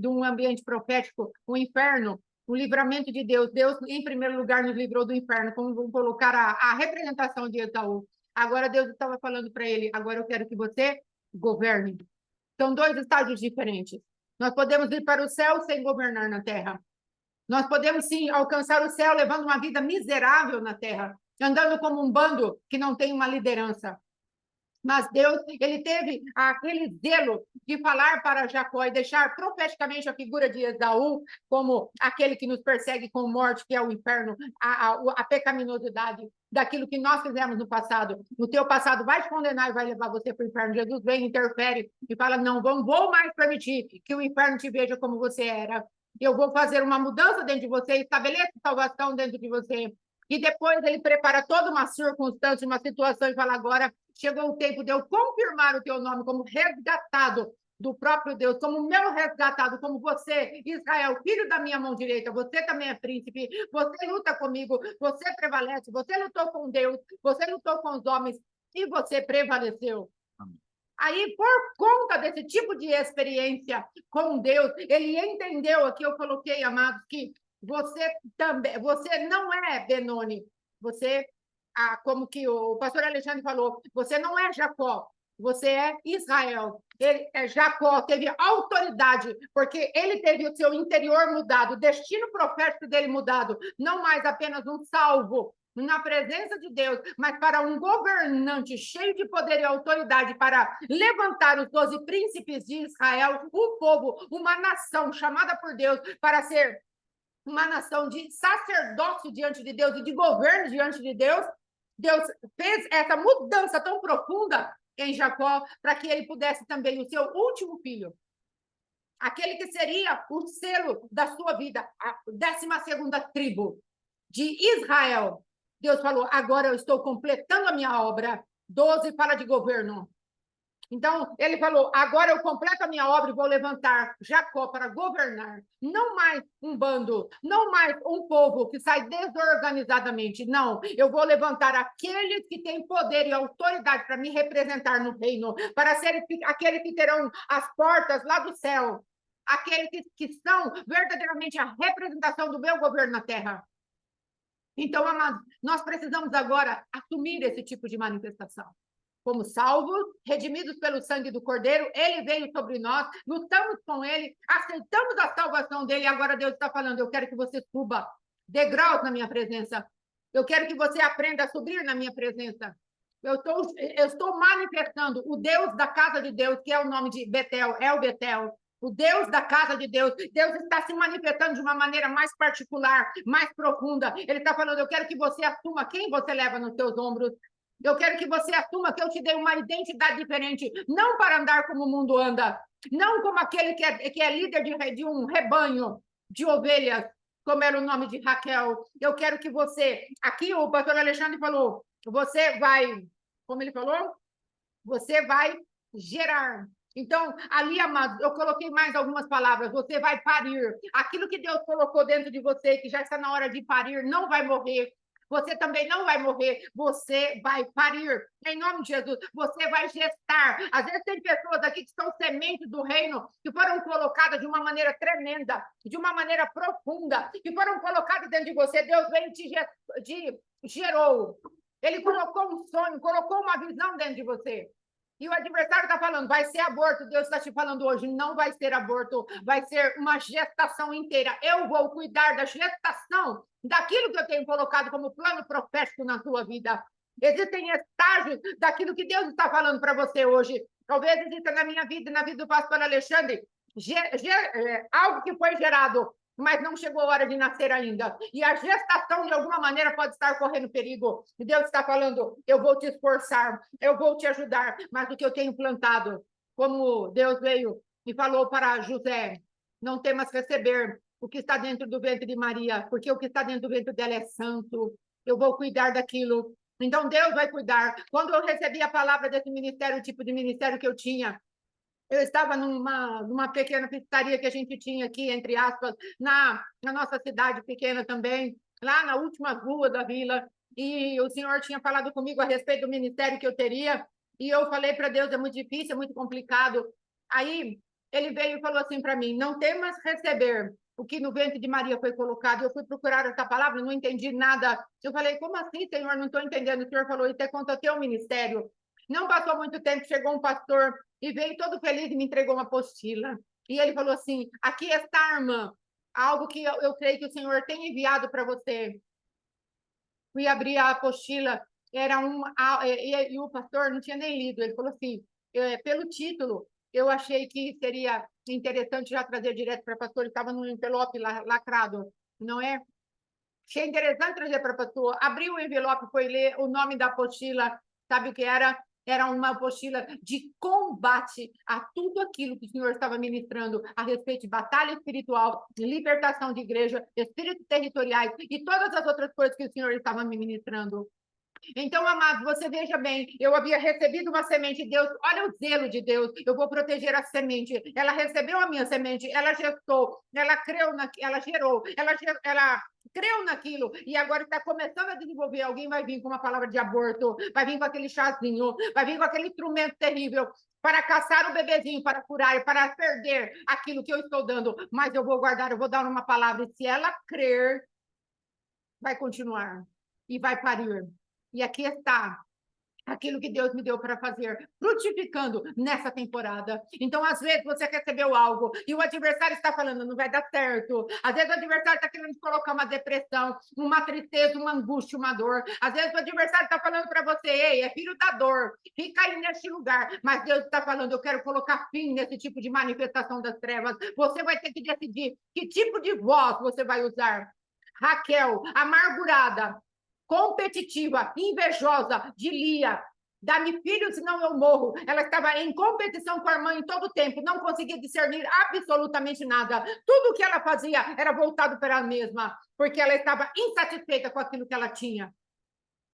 um ambiente profético o inferno, o livramento de Deus. Deus, em primeiro lugar, nos livrou do inferno. Como vamos colocar a representação de Esaú. Agora Deus estava falando para ele: agora eu quero que você governe. São 2 estágios diferentes. Nós podemos ir para o céu sem governar na terra. Nós podemos, sim, alcançar o céu levando uma vida miserável na terra, andando como um bando que não tem uma liderança. Mas Deus, ele teve aquele zelo de falar para Jacó e deixar profeticamente a figura de Esaú como aquele que nos persegue com morte, que é o inferno, a pecaminosidade daquilo que nós fizemos no passado. O teu passado vai te condenar e vai levar você para o inferno. Jesus vem, interfere e fala: não, vou mais permitir que o inferno te veja como você era. Eu vou fazer uma mudança dentro de você, estabeleço salvação dentro de você. E depois ele prepara toda uma circunstância, uma situação, e fala: agora chegou o tempo de eu confirmar o teu nome como resgatado do próprio Deus, como meu resgatado, como você, Israel, filho da minha mão direita. Você também é príncipe, você luta comigo, você prevalece, você lutou com Deus, você lutou com os homens e você prevaleceu. Aí, por conta desse tipo de experiência com Deus, ele entendeu, aqui eu coloquei, amados, que você não é Benoni, você, como que o pastor Alexandre falou, você não é Jacó, você é Israel. Jacó teve autoridade, porque ele teve o seu interior mudado, o destino profético dele mudado, não mais apenas um salvo na presença de Deus, mas para um governante cheio de poder e autoridade para levantar os 12 príncipes de Israel, um povo, uma nação chamada por Deus para ser uma nação de sacerdócio diante de Deus e de governo diante de Deus. Deus fez essa mudança tão profunda em Jacó para que ele pudesse também, o seu último filho, aquele que seria o selo da sua vida, a 12ª tribo de Israel. Deus falou: agora eu estou completando a minha obra. 12 fala de governo. Então, ele falou, agora eu completo a minha obra e vou levantar Jacó para governar. Não mais um bando, não mais um povo que sai desorganizadamente. Não, eu vou levantar aqueles que têm poder e autoridade para me representar no reino, para ser aqueles que terão as portas lá do céu, aqueles que são verdadeiramente a representação do meu governo na terra. Então, amados, nós precisamos agora assumir esse tipo de manifestação. Como salvos, redimidos pelo sangue do Cordeiro, ele veio sobre nós, lutamos com ele, aceitamos a salvação dele, e agora Deus está falando, eu quero que você suba degraus na minha presença, eu quero que você aprenda a subir na minha presença. Eu estou manifestando o Deus da casa de Deus, que é o nome de Betel, é o Betel, o Deus da casa de Deus. Deus está se manifestando de uma maneira mais particular, mais profunda. Ele está falando, eu quero que você assuma quem você leva nos seus ombros. Eu quero que você assuma que eu te dei uma identidade diferente, não para andar como o mundo anda, não como aquele que é líder de um rebanho de ovelhas, como era o nome de Raquel. Eu quero que você... Aqui o pastor Alexandre falou, você vai... Como ele falou? Você vai gerar. Então, ali, amados, eu coloquei mais algumas palavras. Você vai parir. Aquilo que Deus colocou dentro de você, que já está na hora de parir, não vai morrer. Você também não vai morrer, você vai parir, em nome de Jesus, você vai gestar. Às vezes tem pessoas aqui que são sementes do reino, que foram colocadas de uma maneira tremenda, de uma maneira profunda, que foram colocadas dentro de você. Deus veio e te gerou. Ele colocou um sonho, colocou uma visão dentro de você. E o adversário está falando, vai ser aborto. Deus está te falando hoje, não vai ser aborto, vai ser uma gestação inteira. Eu vou cuidar da gestação, daquilo que eu tenho colocado como plano profético na tua vida. Existem estágios daquilo que Deus está falando para você hoje. Talvez exista na minha vida e na vida do pastor Alexandre, algo que foi gerado, mas não chegou a hora de nascer ainda. E a gestação, de alguma maneira, pode estar correndo perigo. E Deus está falando, eu vou te esforçar, eu vou te ajudar, mas o que eu tenho plantado, como Deus veio e falou para José, não temas receber o que está dentro do ventre de Maria, porque o que está dentro do ventre dela é santo. Eu vou cuidar daquilo. Então, Deus vai cuidar. Quando eu recebi a palavra desse ministério, o tipo de ministério que eu tinha, eu estava numa pequena pizzaria que a gente tinha aqui, entre aspas, na nossa cidade pequena também, lá na última rua da vila, e o senhor tinha falado comigo a respeito do ministério que eu teria, e eu falei para Deus, é muito difícil, é muito complicado. Aí ele veio e falou assim para mim, não temas receber o que no ventre de Maria foi colocado. Eu fui procurar essa palavra, não entendi nada. Eu falei, como assim, Senhor? Não estou entendendo. O Senhor falou, isso é contra o teu ministério. Não passou muito tempo, chegou um pastor e veio todo feliz e me entregou uma apostila. E ele falou assim, aqui está, irmã, algo que eu creio que o Senhor tem enviado para você. Fui abrir a apostila, era e o pastor não tinha nem lido. Ele falou assim, pelo título, eu achei que seria interessante já trazer direto para o pastor, ele estava num envelope lacrado, não é? Achei interessante trazer para o pastor. Abriu o envelope, foi ler o nome da apostila, sabe o que era? Era uma apostila de combate a tudo aquilo que o Senhor estava ministrando a respeito de batalha espiritual, de libertação de igreja, espíritos territoriais e todas as outras coisas que o Senhor estava me ministrando. Então, amados, você veja bem, eu havia recebido uma semente de Deus, olha o zelo de Deus, eu vou proteger a semente. Ela recebeu a minha semente, ela gestou, ela creu, ela gerou, ela creu naquilo e agora está começando a desenvolver. Alguém vai vir com uma palavra de aborto, vai vir com aquele chazinho, vai vir com aquele instrumento terrível para caçar o bebezinho, para curar, para perder aquilo que eu estou dando. Mas eu vou guardar, eu vou dar uma palavra e se ela crer, vai continuar e vai parir. E aqui está aquilo que Deus me deu para fazer, frutificando nessa temporada. Então, às vezes, você recebeu algo e o adversário está falando, não vai dar certo. Às vezes, o adversário está querendo colocar uma depressão, uma tristeza, uma angústia, uma dor. Às vezes, o adversário está falando para você, ei, é filho da dor, fica aí neste lugar. Mas Deus está falando, eu quero colocar fim nesse tipo de manifestação das trevas. Você vai ter que decidir que tipo de voz você vai usar. Raquel, amargurada, competitiva, invejosa de Lia, dá-me filho, senão eu morro. Ela estava em competição com a irmã em todo o tempo, não conseguia discernir absolutamente nada. Tudo o que ela fazia era voltado para ela mesma, porque ela estava insatisfeita com aquilo que ela tinha.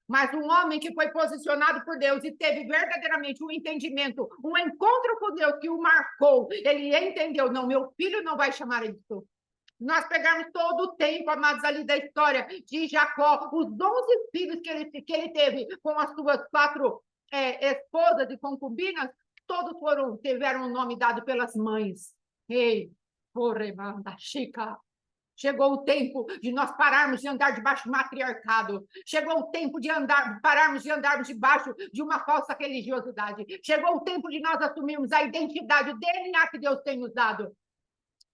Mas um homem que foi posicionado por Deus e teve verdadeiramente um entendimento, um encontro com Deus que o marcou, ele entendeu, não, meu filho não vai chamar isso. Nós pegamos todo o tempo, amados, ali da história de Jacó, os 11 filhos que ele teve com as suas 4 esposas e concubinas, todos tiveram o nome dado pelas mães. Ei, porra, chica. Chegou o tempo de nós pararmos de andar debaixo do matriarcado. Chegou o tempo de pararmos de andarmos debaixo de uma falsa religiosidade. Chegou o tempo de nós assumirmos a identidade, o DNA que Deus tem nos dado.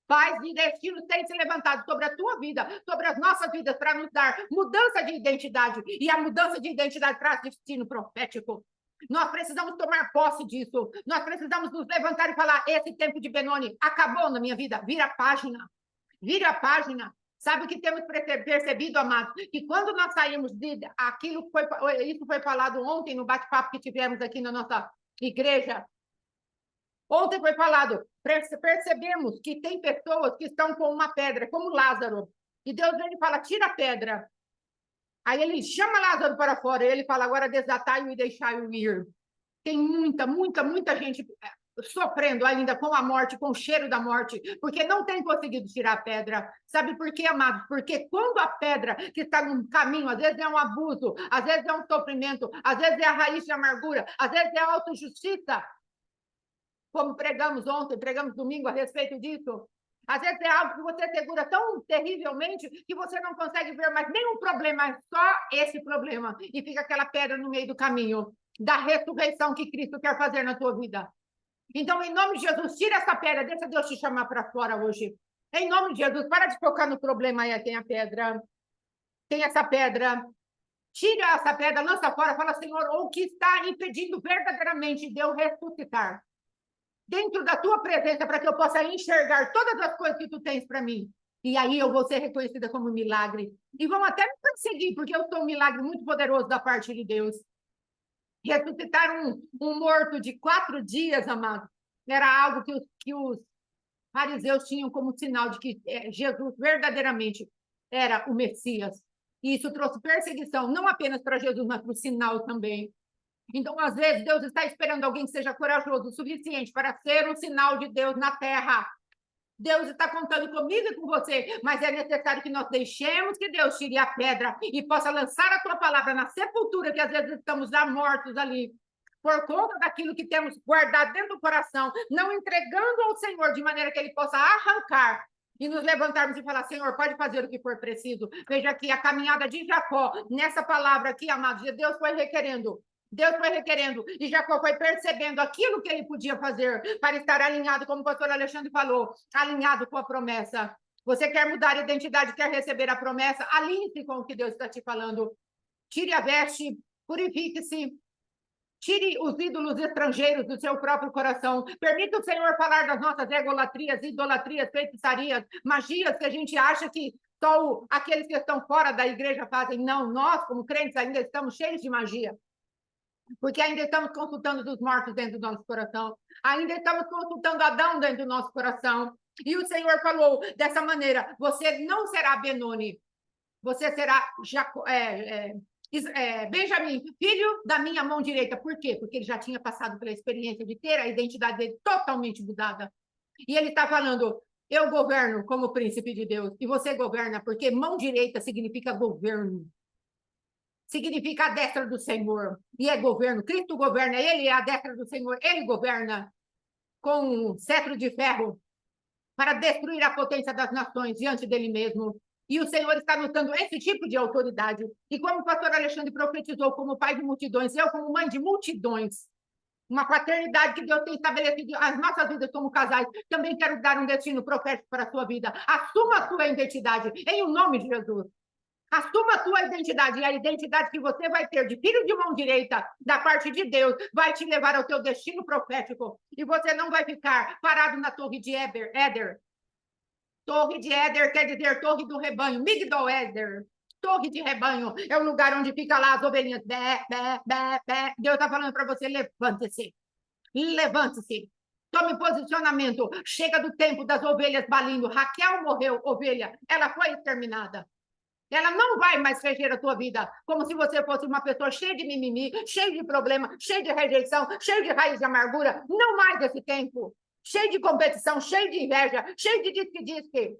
Pais de destino têm se levantado sobre a tua vida, sobre as nossas vidas, para nos dar mudança de identidade. E a mudança de identidade traz destino profético. Nós precisamos tomar posse disso. Nós precisamos nos levantar e falar: esse tempo de Benoni acabou na minha vida. Vira a página. Vira a página. Sabe o que temos percebido, amados? Que quando nós saímos de aquilo que isso foi falado ontem no bate-papo que tivemos aqui na nossa igreja. Ontem foi falado, percebemos que tem pessoas que estão com uma pedra, como Lázaro. E Deus vem e fala: tira a pedra. Aí ele chama Lázaro para fora, e ele fala: agora desatai-o e deixai-o ir. Tem muita gente sofrendo ainda com a morte, com o cheiro da morte, porque não tem conseguido tirar a pedra. Sabe por quê, amados? Porque quando a pedra que está no caminho, às vezes é um abuso, às vezes é um sofrimento, às vezes é a raiz de amargura, às vezes é a autojustiça, como pregamos ontem, pregamos domingo a respeito disso. Às vezes é algo que você segura tão terrivelmente que você não consegue ver mais nenhum problema, é só esse problema. E fica aquela pedra no meio do caminho da ressurreição que Cristo quer fazer na tua vida. Então, em nome de Jesus, tira essa pedra, deixa Deus te chamar para fora hoje. Em nome de Jesus, para de focar no problema aí, tem a pedra. Tem essa pedra. Tira essa pedra, lança fora, fala: Senhor, o que está impedindo verdadeiramente de eu ressuscitar dentro da tua presença, para que eu possa enxergar todas as coisas que tu tens para mim. E aí eu vou ser reconhecida como milagre. E vão até me perseguir, porque eu sou um milagre muito poderoso da parte de Deus. Ressuscitar um morto de 4 dias, amado, era algo que os fariseus tinham como sinal de que Jesus verdadeiramente era o Messias. E isso trouxe perseguição, não apenas para Jesus, mas para o sinal também. Então, às vezes, Deus está esperando alguém que seja corajoso o suficiente para ser um sinal de Deus na terra. Deus está contando comigo e com você, mas é necessário que nós deixemos que Deus tire a pedra e possa lançar a tua palavra na sepultura, que às vezes estamos já mortos ali, por conta daquilo que temos guardado dentro do coração, não entregando ao Senhor de maneira que Ele possa arrancar e nos levantarmos e falar: Senhor, pode fazer o que for preciso. Veja aqui a caminhada de Jacó, nessa palavra aqui, amados, Deus foi requerendo, e Jacó foi percebendo aquilo que ele podia fazer para estar alinhado, como o pastor Alexandre falou, alinhado com a promessa. Você quer mudar a identidade, quer receber a promessa? Alinhe-se com o que Deus está te falando. Tire a veste, purifique-se, tire os ídolos estrangeiros do seu próprio coração. Permita o Senhor falar das nossas egolatrias, idolatrias, feitiçarias, magias que a gente acha que só aqueles que estão fora da igreja fazem. Não, nós, como crentes, ainda estamos cheios de magia. Porque ainda estamos consultando dos mortos dentro do nosso coração. Ainda estamos consultando Adão dentro do nosso coração. E o Senhor falou dessa maneira: você não será Benoni, você será Benjamim, filho da minha mão direita. Por quê? Porque ele já tinha passado pela experiência de ter a identidade dele totalmente mudada. E ele está falando: eu governo como príncipe de Deus. E você governa, porque mão direita significa governo. Significa a destra do Senhor, e é governo. Cristo governa, ele é a destra do Senhor, ele governa com um cetro de ferro para destruir a potência das nações diante dele mesmo. E o Senhor está nos dando esse tipo de autoridade. E como o pastor Alexandre profetizou, como pai de multidões, eu como mãe de multidões, uma paternidade que Deus tem estabelecido as nossas vidas como casais, também quero dar um destino profético para a sua vida. Assuma a sua identidade, em o nome de Jesus. Assuma a tua identidade, e a identidade que você vai ter de filho de mão direita da parte de Deus vai te levar ao teu destino profético. E você não vai ficar parado na torre de Éder. Torre de Éder quer dizer torre do rebanho. Migdol Éder. Torre de rebanho é o lugar onde fica lá as ovelhinhas. Bé, bé, bé, bé. Deus está falando para você: levante-se. Levante-se. Tome posicionamento. Chega do tempo das ovelhas balindo. Raquel morreu, ovelha. Ela foi exterminada. Ela não vai mais reger a tua vida como se você fosse uma pessoa cheia de mimimi, cheia de problema, cheia de rejeição, cheia de raiz de amargura. Não mais esse tempo. Cheio de competição, cheio de inveja, cheio de disque-disque.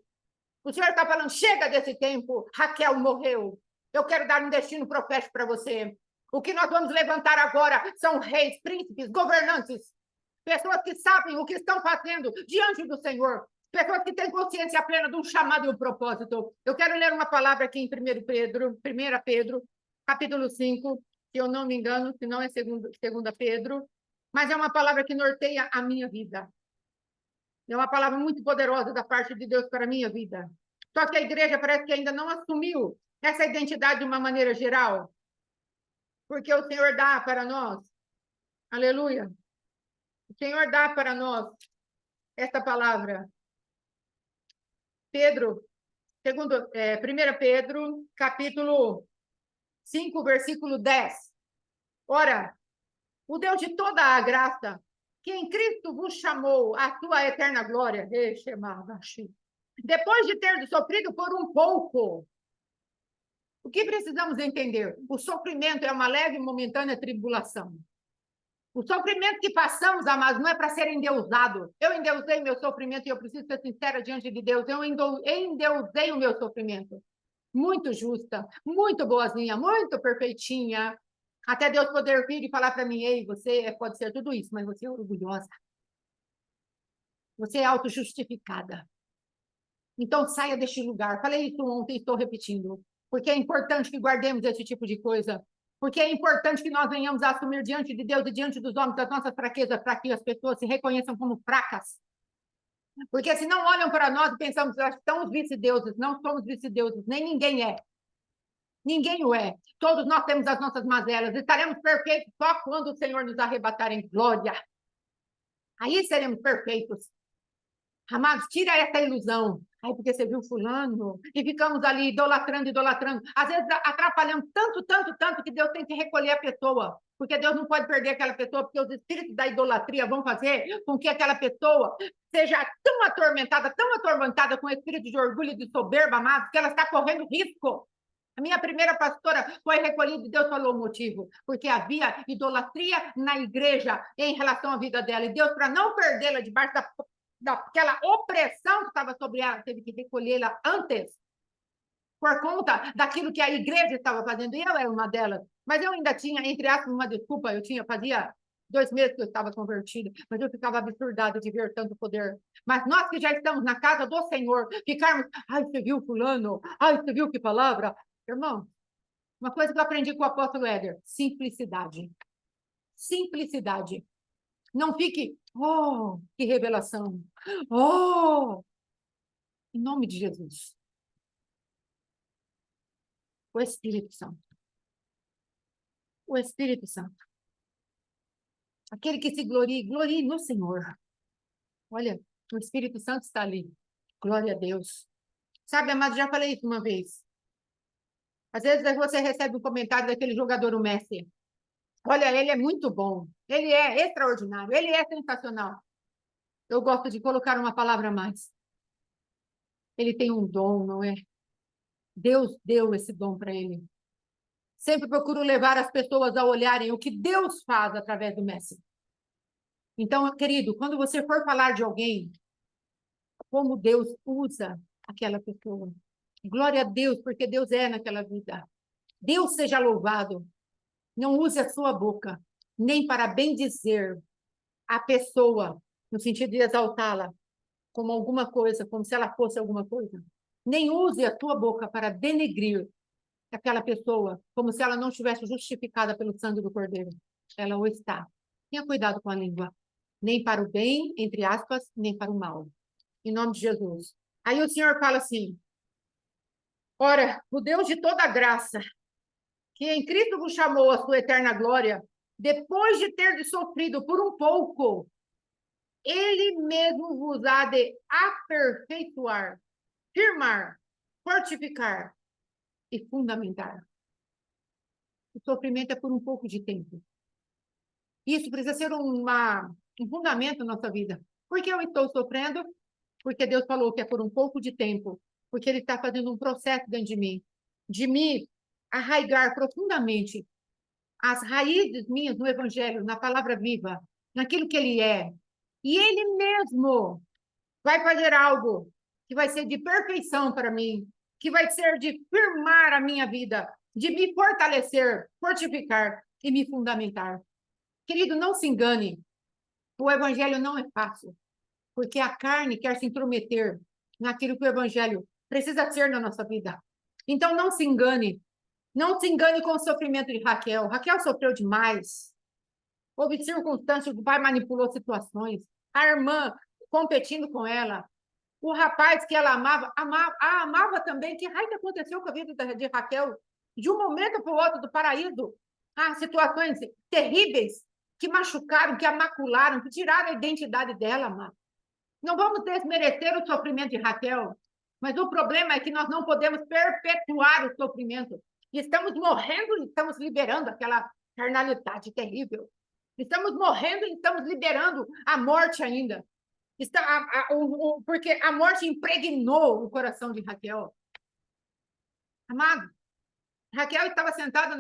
O Senhor está falando, chega desse tempo. Raquel morreu. Eu quero dar um destino profético para você. O que nós vamos levantar agora são reis, príncipes, governantes, pessoas que sabem o que estão fazendo diante do Senhor, pessoas que têm consciência plena de um chamado e um propósito. Eu quero ler uma palavra aqui em 1 Pedro, capítulo 5, se eu não me engano, se não é 2 Pedro, mas é uma palavra que norteia a minha vida. É uma palavra muito poderosa da parte de Deus para a minha vida. Só que a igreja parece que ainda não assumiu essa identidade de uma maneira geral. Porque o Senhor dá para nós. Aleluia. O Senhor dá para nós esta palavra. Pedro, 1 Pedro, capítulo 5, versículo 10. Ora, o Deus de toda a graça, que em Cristo vos chamou à sua eterna glória, depois de ter sofrido por um pouco. O que precisamos entender? O sofrimento é uma leve e momentânea tribulação. O sofrimento que passamos, amados, não é para ser endeusado. Eu endeusei meu sofrimento e eu preciso ser sincera diante de Deus. Eu endeusei o meu sofrimento. Muito justa, muito boazinha, muito perfeitinha. Até Deus poder vir e falar para mim, ei, você pode ser tudo isso, mas você é orgulhosa. Você é autojustificada. Então, saia deste lugar. Falei isso ontem e estou repetindo. Porque é importante que guardemos esse tipo de coisa. Porque é importante que nós venhamos a assumir diante de Deus e diante dos homens as nossas fraquezas para que as pessoas se reconheçam como fracas. Porque se não olham para nós e pensamos, nós somos vice-deuses, não somos vice-deuses, nem ninguém é. Ninguém o é. Todos nós temos as nossas mazelas. Estaremos perfeitos só quando o Senhor nos arrebatar em glória. Aí seremos perfeitos. Amados, tira essa ilusão. Ai, porque você viu fulano e ficamos ali idolatrando. Às vezes atrapalhamos tanto que Deus tem que recolher a pessoa. Porque Deus não pode perder aquela pessoa, porque os espíritos da idolatria vão fazer com que aquela pessoa seja tão atormentada com o espírito de orgulho e de soberba, amados, que ela está correndo risco. A minha primeira pastora foi recolhida e Deus falou o motivo, porque havia idolatria na igreja em relação à vida dela. E Deus, para não perdê-la debaixo daquela opressão que estava sobre ela, teve que recolhê-la antes, por conta daquilo que a igreja estava fazendo, e ela era uma delas. Mas eu ainda tinha, entre aspas, uma desculpa, fazia 2 meses que eu estava convertida, mas eu ficava absurdada de ver tanto poder. Mas nós que já estamos na casa do Senhor, ficarmos, ai, você viu fulano? Ai, você viu que palavra? Irmão, uma coisa que eu aprendi com o apóstolo Éder, simplicidade. Simplicidade. Não fique, oh, que revelação. Oh, em nome de Jesus. O Espírito Santo. O Espírito Santo. Aquele que se glorie no Senhor. Olha, o Espírito Santo está ali. Glória a Deus. Sabe, amado, já falei isso uma vez. Às vezes você recebe um comentário daquele jogador, o Messi. Olha, ele é muito bom. Ele é extraordinário. Ele é sensacional. Eu gosto de colocar uma palavra a mais. Ele tem um dom, não é? Deus deu esse dom para ele. Sempre procuro levar as pessoas a olharem o que Deus faz através do Messi. Então, querido, quando você for falar de alguém, como Deus usa aquela pessoa. Glória a Deus, porque Deus é naquela vida. Deus seja louvado. Não use a sua boca, nem para bendizer a pessoa, no sentido de exaltá-la, como alguma coisa, como se ela fosse alguma coisa. Nem use a sua boca para denegrir aquela pessoa, como se ela não estivesse justificada pelo sangue do Cordeiro. Ela o está. Tenha cuidado com a língua. Nem para o bem, entre aspas, nem para o mal. Em nome de Jesus. Aí o Senhor fala assim, ora, o Deus de toda graça, que em Cristo vos chamou a sua eterna glória, depois de ter sofrido por um pouco, ele mesmo vos há de aperfeiçoar, firmar, fortificar e fundamentar. O sofrimento é por um pouco de tempo. Isso precisa ser um fundamento na nossa vida. Por que eu estou sofrendo? Porque Deus falou que é por um pouco de tempo. Porque Ele está fazendo um processo dentro de mim. de me arraigar profundamente as raízes minhas no Evangelho, na palavra viva, naquilo que ele é. E ele mesmo vai fazer algo que vai ser de perfeição para mim, que vai ser de firmar a minha vida, de me fortalecer, fortificar e me fundamentar. Querido, não se engane, o Evangelho não é fácil, porque a carne quer se intrometer naquilo que o Evangelho precisa ser na nossa vida. Então, não se engane. Não se engane com o sofrimento de Raquel. Raquel sofreu demais. Houve circunstâncias, o pai manipulou situações. A irmã competindo com ela. O rapaz que ela amava também. Que raio que aconteceu com a vida de Raquel? De um momento para o outro do paraíso. Situações terríveis que machucaram, que a macularam, que tiraram a identidade dela, amado. Não vamos desmerecer o sofrimento de Raquel, mas o problema é que nós não podemos perpetuar o sofrimento. Estamos morrendo e estamos liberando aquela carnalidade terrível. Estamos morrendo e estamos liberando a morte ainda. Porque a morte impregnou o coração de Raquel. Amado, Raquel estava sentada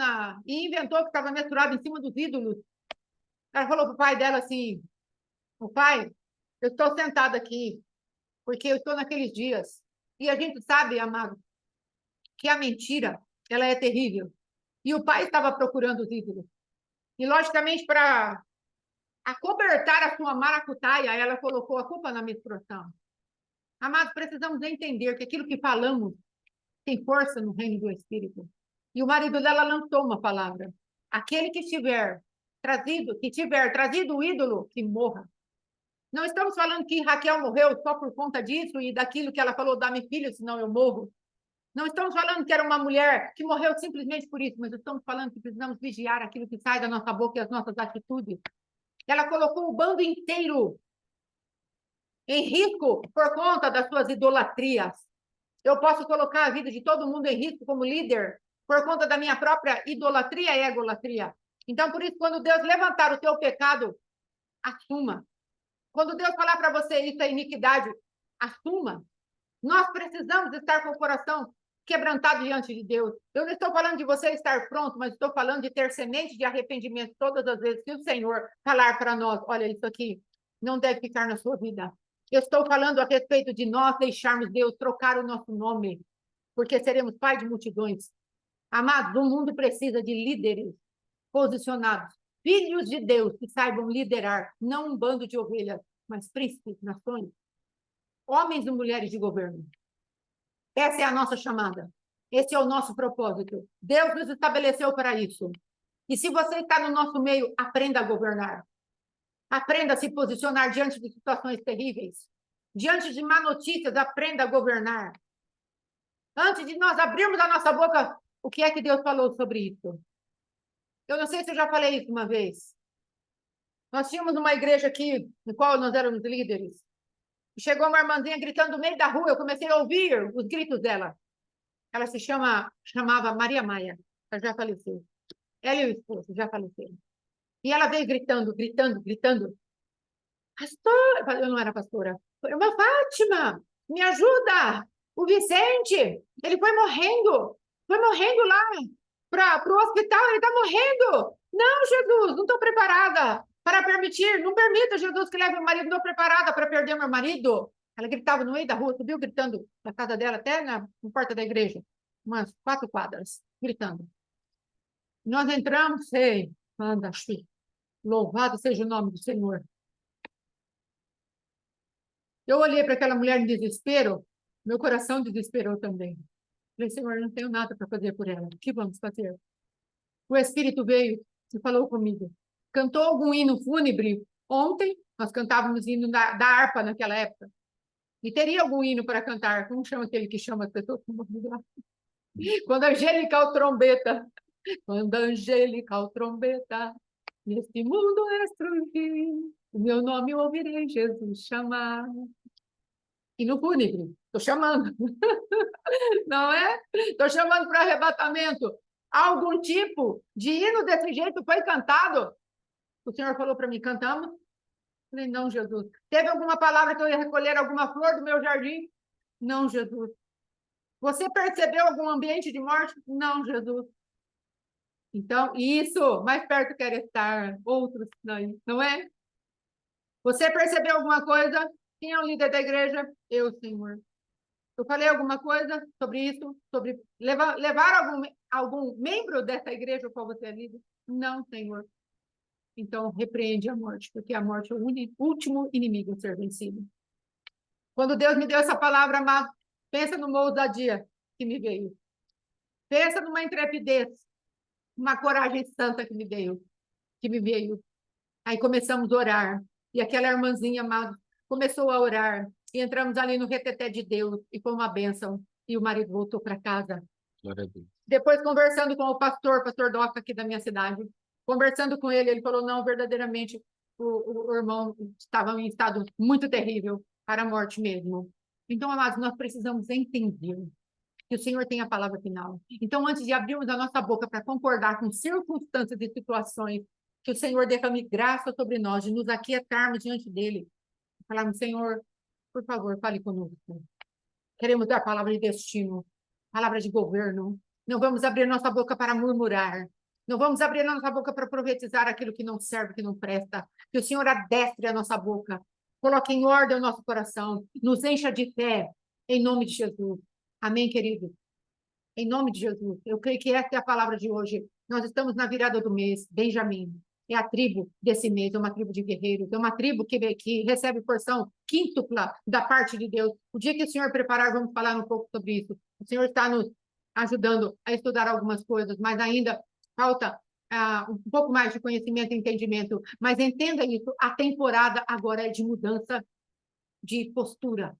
e inventou que estava menstruada em cima dos ídolos. Ela falou para o pai dela assim, o pai, eu estou sentada aqui, porque eu estou naqueles dias. E a gente sabe, amado, que a mentira, ela é terrível. E o pai estava procurando os ídolos. E, logicamente, para acobertar a sua maracutaia, ela colocou a culpa na menstruação. Amados, precisamos entender que aquilo que falamos tem força no reino do Espírito. E o marido dela lançou uma palavra. Aquele que tiver trazido o ídolo, que morra. Não estamos falando que Raquel morreu só por conta disso e daquilo que ela falou, dá-me filho, senão eu morro. Não estamos falando que era uma mulher que morreu simplesmente por isso, mas estamos falando que precisamos vigiar aquilo que sai da nossa boca e as nossas atitudes. Ela colocou o bando inteiro em risco por conta das suas idolatrias. Eu posso colocar a vida de todo mundo em risco como líder por conta da minha própria idolatria e egolatria. Então, por isso, quando Deus levantar o teu pecado, assuma. Quando Deus falar para você isso é iniquidade, assuma. Nós precisamos estar com o coração quebrantado diante de Deus. Eu não estou falando de você estar pronto, mas estou falando de ter semente de arrependimento todas as vezes que o Senhor falar para nós, olha, isso aqui não deve ficar na sua vida. Eu estou falando a respeito de nós deixarmos Deus trocar o nosso nome, porque seremos pai de multidões. Amados, o mundo precisa de líderes posicionados, filhos de Deus que saibam liderar, não um bando de ovelhas, mas príncipes, nações, homens e mulheres de governo. Essa é a nossa chamada. Esse é o nosso propósito. Deus nos estabeleceu para isso. E se você está no nosso meio, aprenda a governar. Aprenda a se posicionar diante de situações terríveis. Diante de má notícias, aprenda a governar. Antes de nós abrirmos a nossa boca, o que é que Deus falou sobre isso? Eu não sei se eu já falei isso uma vez. Nós tínhamos uma igreja aqui, no qual nós éramos líderes. Chegou uma irmãzinha gritando no meio da rua, eu comecei a ouvir os gritos dela. Ela chamava Maria Maia, ela já faleceu. Ela e o esposo já faleceram. E ela veio gritando. Pastor, eu não era pastora. Irmã Fátima, me ajuda! O Vicente, ele foi morrendo lá para o hospital, ele está morrendo. Não, Jesus, não estou preparada para permitir, não permita, Jesus, que leve o marido, não estou preparada para perder meu marido. Ela gritava no meio da rua, subiu gritando na casa dela, até na porta da igreja, umas 4 quadras, gritando. Nós entramos, sei, anda, louvado seja o nome do Senhor. Eu olhei para aquela mulher em desespero, meu coração desesperou também. Falei, Senhor, não tenho nada para fazer por ela. O que vamos fazer? O Espírito veio e falou comigo. Cantou algum hino fúnebre? Ontem, nós cantávamos hino da harpa naquela época. E teria algum hino para cantar. Como chama aquele que chama as pessoas? Quando angelical trombeta. Quando angelical trombeta. Neste mundo extranjiro, o meu nome ouvirei Jesus chamar. E no fúnebre, estou chamando. Não é? Estou chamando para arrebatamento. Algum tipo de hino desse jeito foi cantado? O Senhor falou para mim, cantamos? Falei, não, Jesus. Teve alguma palavra que eu ia recolher alguma flor do meu jardim? Não, Jesus. Você percebeu algum ambiente de morte? Não, Jesus. Então, isso, mais perto quer estar, outros não é? Você percebeu alguma coisa? Quem é o líder da igreja? Eu, Senhor. Eu falei alguma coisa sobre isso? Sobre levar algum membro dessa igreja qual você é líder? Não, Senhor. Então, repreende a morte, porque a morte é o último inimigo a ser vencido. Quando Deus me deu essa palavra, amado, pensa numa ousadia que me veio. Pensa numa intrepidez, uma coragem santa que me veio. Aí começamos a orar. E aquela irmãzinha, amado, começou a orar. E entramos ali no reteté de Deus. E foi uma bênção. E o marido voltou para casa. Glória a Deus. Depois, conversando com o pastor Doca aqui da minha cidade, conversando com ele, ele falou, não, verdadeiramente, o irmão estava em estado muito terrível, para a morte mesmo. Então, amados, nós precisamos entender que o Senhor tem a palavra final. Então, antes de abrirmos a nossa boca para concordar com circunstâncias e situações, que o Senhor derrame graça sobre nós, de nos aquietarmos diante dele, falarmos, Senhor, por favor, fale conosco. Queremos dar palavra de destino, palavra de governo. Não vamos abrir nossa boca para murmurar. Não vamos abrir nossa boca para profetizar aquilo que não serve, que não presta. Que o Senhor adestre a nossa boca. Coloque em ordem o nosso coração. Nos encha de fé, em nome de Jesus. Amém, querido? Em nome de Jesus. Eu creio que essa é a palavra de hoje. Nós estamos na virada do mês. Benjamim é a tribo desse mês, é uma tribo de guerreiros, é uma tribo que recebe porção quíntupla da parte de Deus. O dia que o Senhor preparar, vamos falar um pouco sobre isso. O Senhor está nos ajudando a estudar algumas coisas, mas ainda falta um pouco mais de conhecimento e entendimento. Mas entenda isso, a temporada agora é de mudança de postura.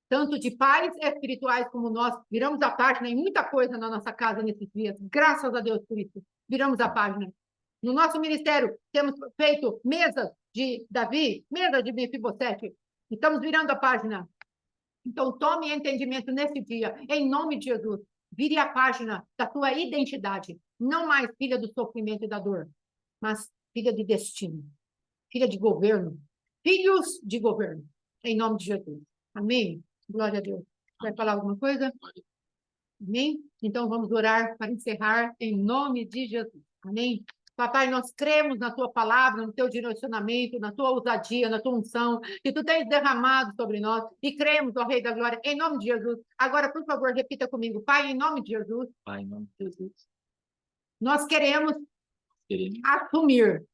Tanto de pais espirituais como nós, viramos a página em muita coisa na nossa casa nesses dias. Graças a Deus por isso. Viramos a página. No nosso ministério, temos feito mesas de Davi, mesa de Mefibosete. Estamos virando a página. Então, tome entendimento nesse dia, em nome de Jesus. Vire a página da tua identidade. Não mais filha do sofrimento e da dor, mas filha de destino, filha de governo, filhos de governo, em nome de Jesus. Amém? Glória a Deus. Vai falar alguma coisa? Amém? Então, vamos orar para encerrar em nome de Jesus. Amém? Papai, nós cremos na tua palavra, no teu direcionamento, na tua ousadia, na tua unção, que tu tens derramado sobre nós, e cremos, ó Rei da Glória, em nome de Jesus. Agora, por favor, repita comigo. Pai, em nome de Jesus. Pai, em nome de Jesus. Nós queremos assumir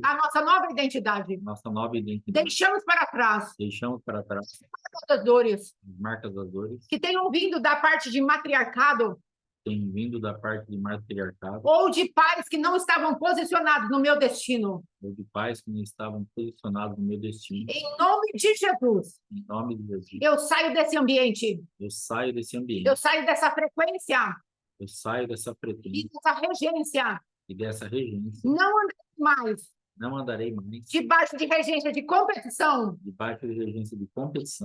a nossa nova identidade. Nossa nova identidade. Deixamos para trás as dores marcas das dores que tenham vindo da parte de matriarcado, ou de pais que não estavam posicionados no meu destino. Em nome de Jesus. Em nome de Jesus. Eu saio desse ambiente. Eu saio dessa frequência. E dessa regência. Não andarei mais. Debaixo de regência de competição.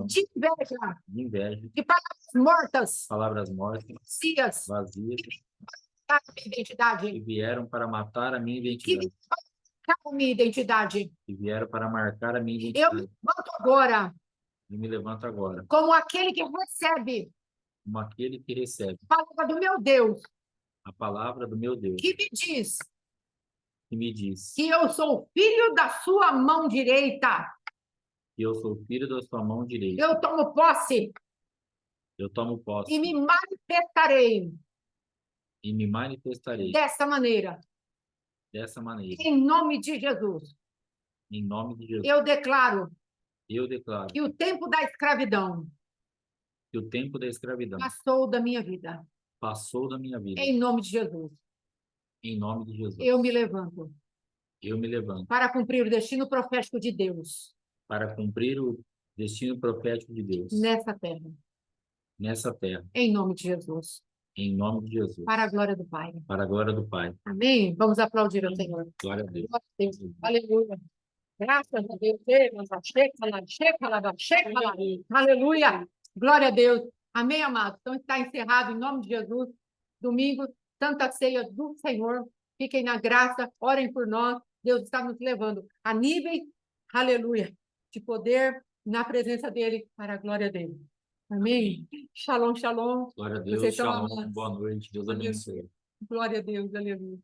De inveja. De palavras mortas. Vazias. Identidade. Que vieram para matar a minha identidade. Que vieram para marcar a minha identidade. Eu me levanto agora. Como aquele que recebe. A palavra do meu Deus. Que me diz que eu sou filho da sua mão direita. Eu tomo posse. E me manifestarei. Dessa maneira. Em nome de Jesus. Eu declaro. Que o tempo da escravidão. Passou da minha vida. Em nome de Jesus. Eu me levanto. Para cumprir o destino profético de Deus. Nessa terra. Em nome de Jesus. Para a glória do Pai. Amém? Vamos aplaudir ao Senhor. Glória a Deus. Aleluia. Graças a Deus. Aleluia. Glória a Deus. Amém, amados? Então está encerrado em nome de Jesus. Domingo, Santa Ceia do Senhor. Fiquem na graça, orem por nós. Deus está nos levando a níveis, aleluia, de poder na presença dele, para a glória dele. Amém? Shalom, shalom. Glória a Deus. Vocês são Shalom. amados. Boa noite. Deus Aleluia. abençoe. Glória a Deus, aleluia.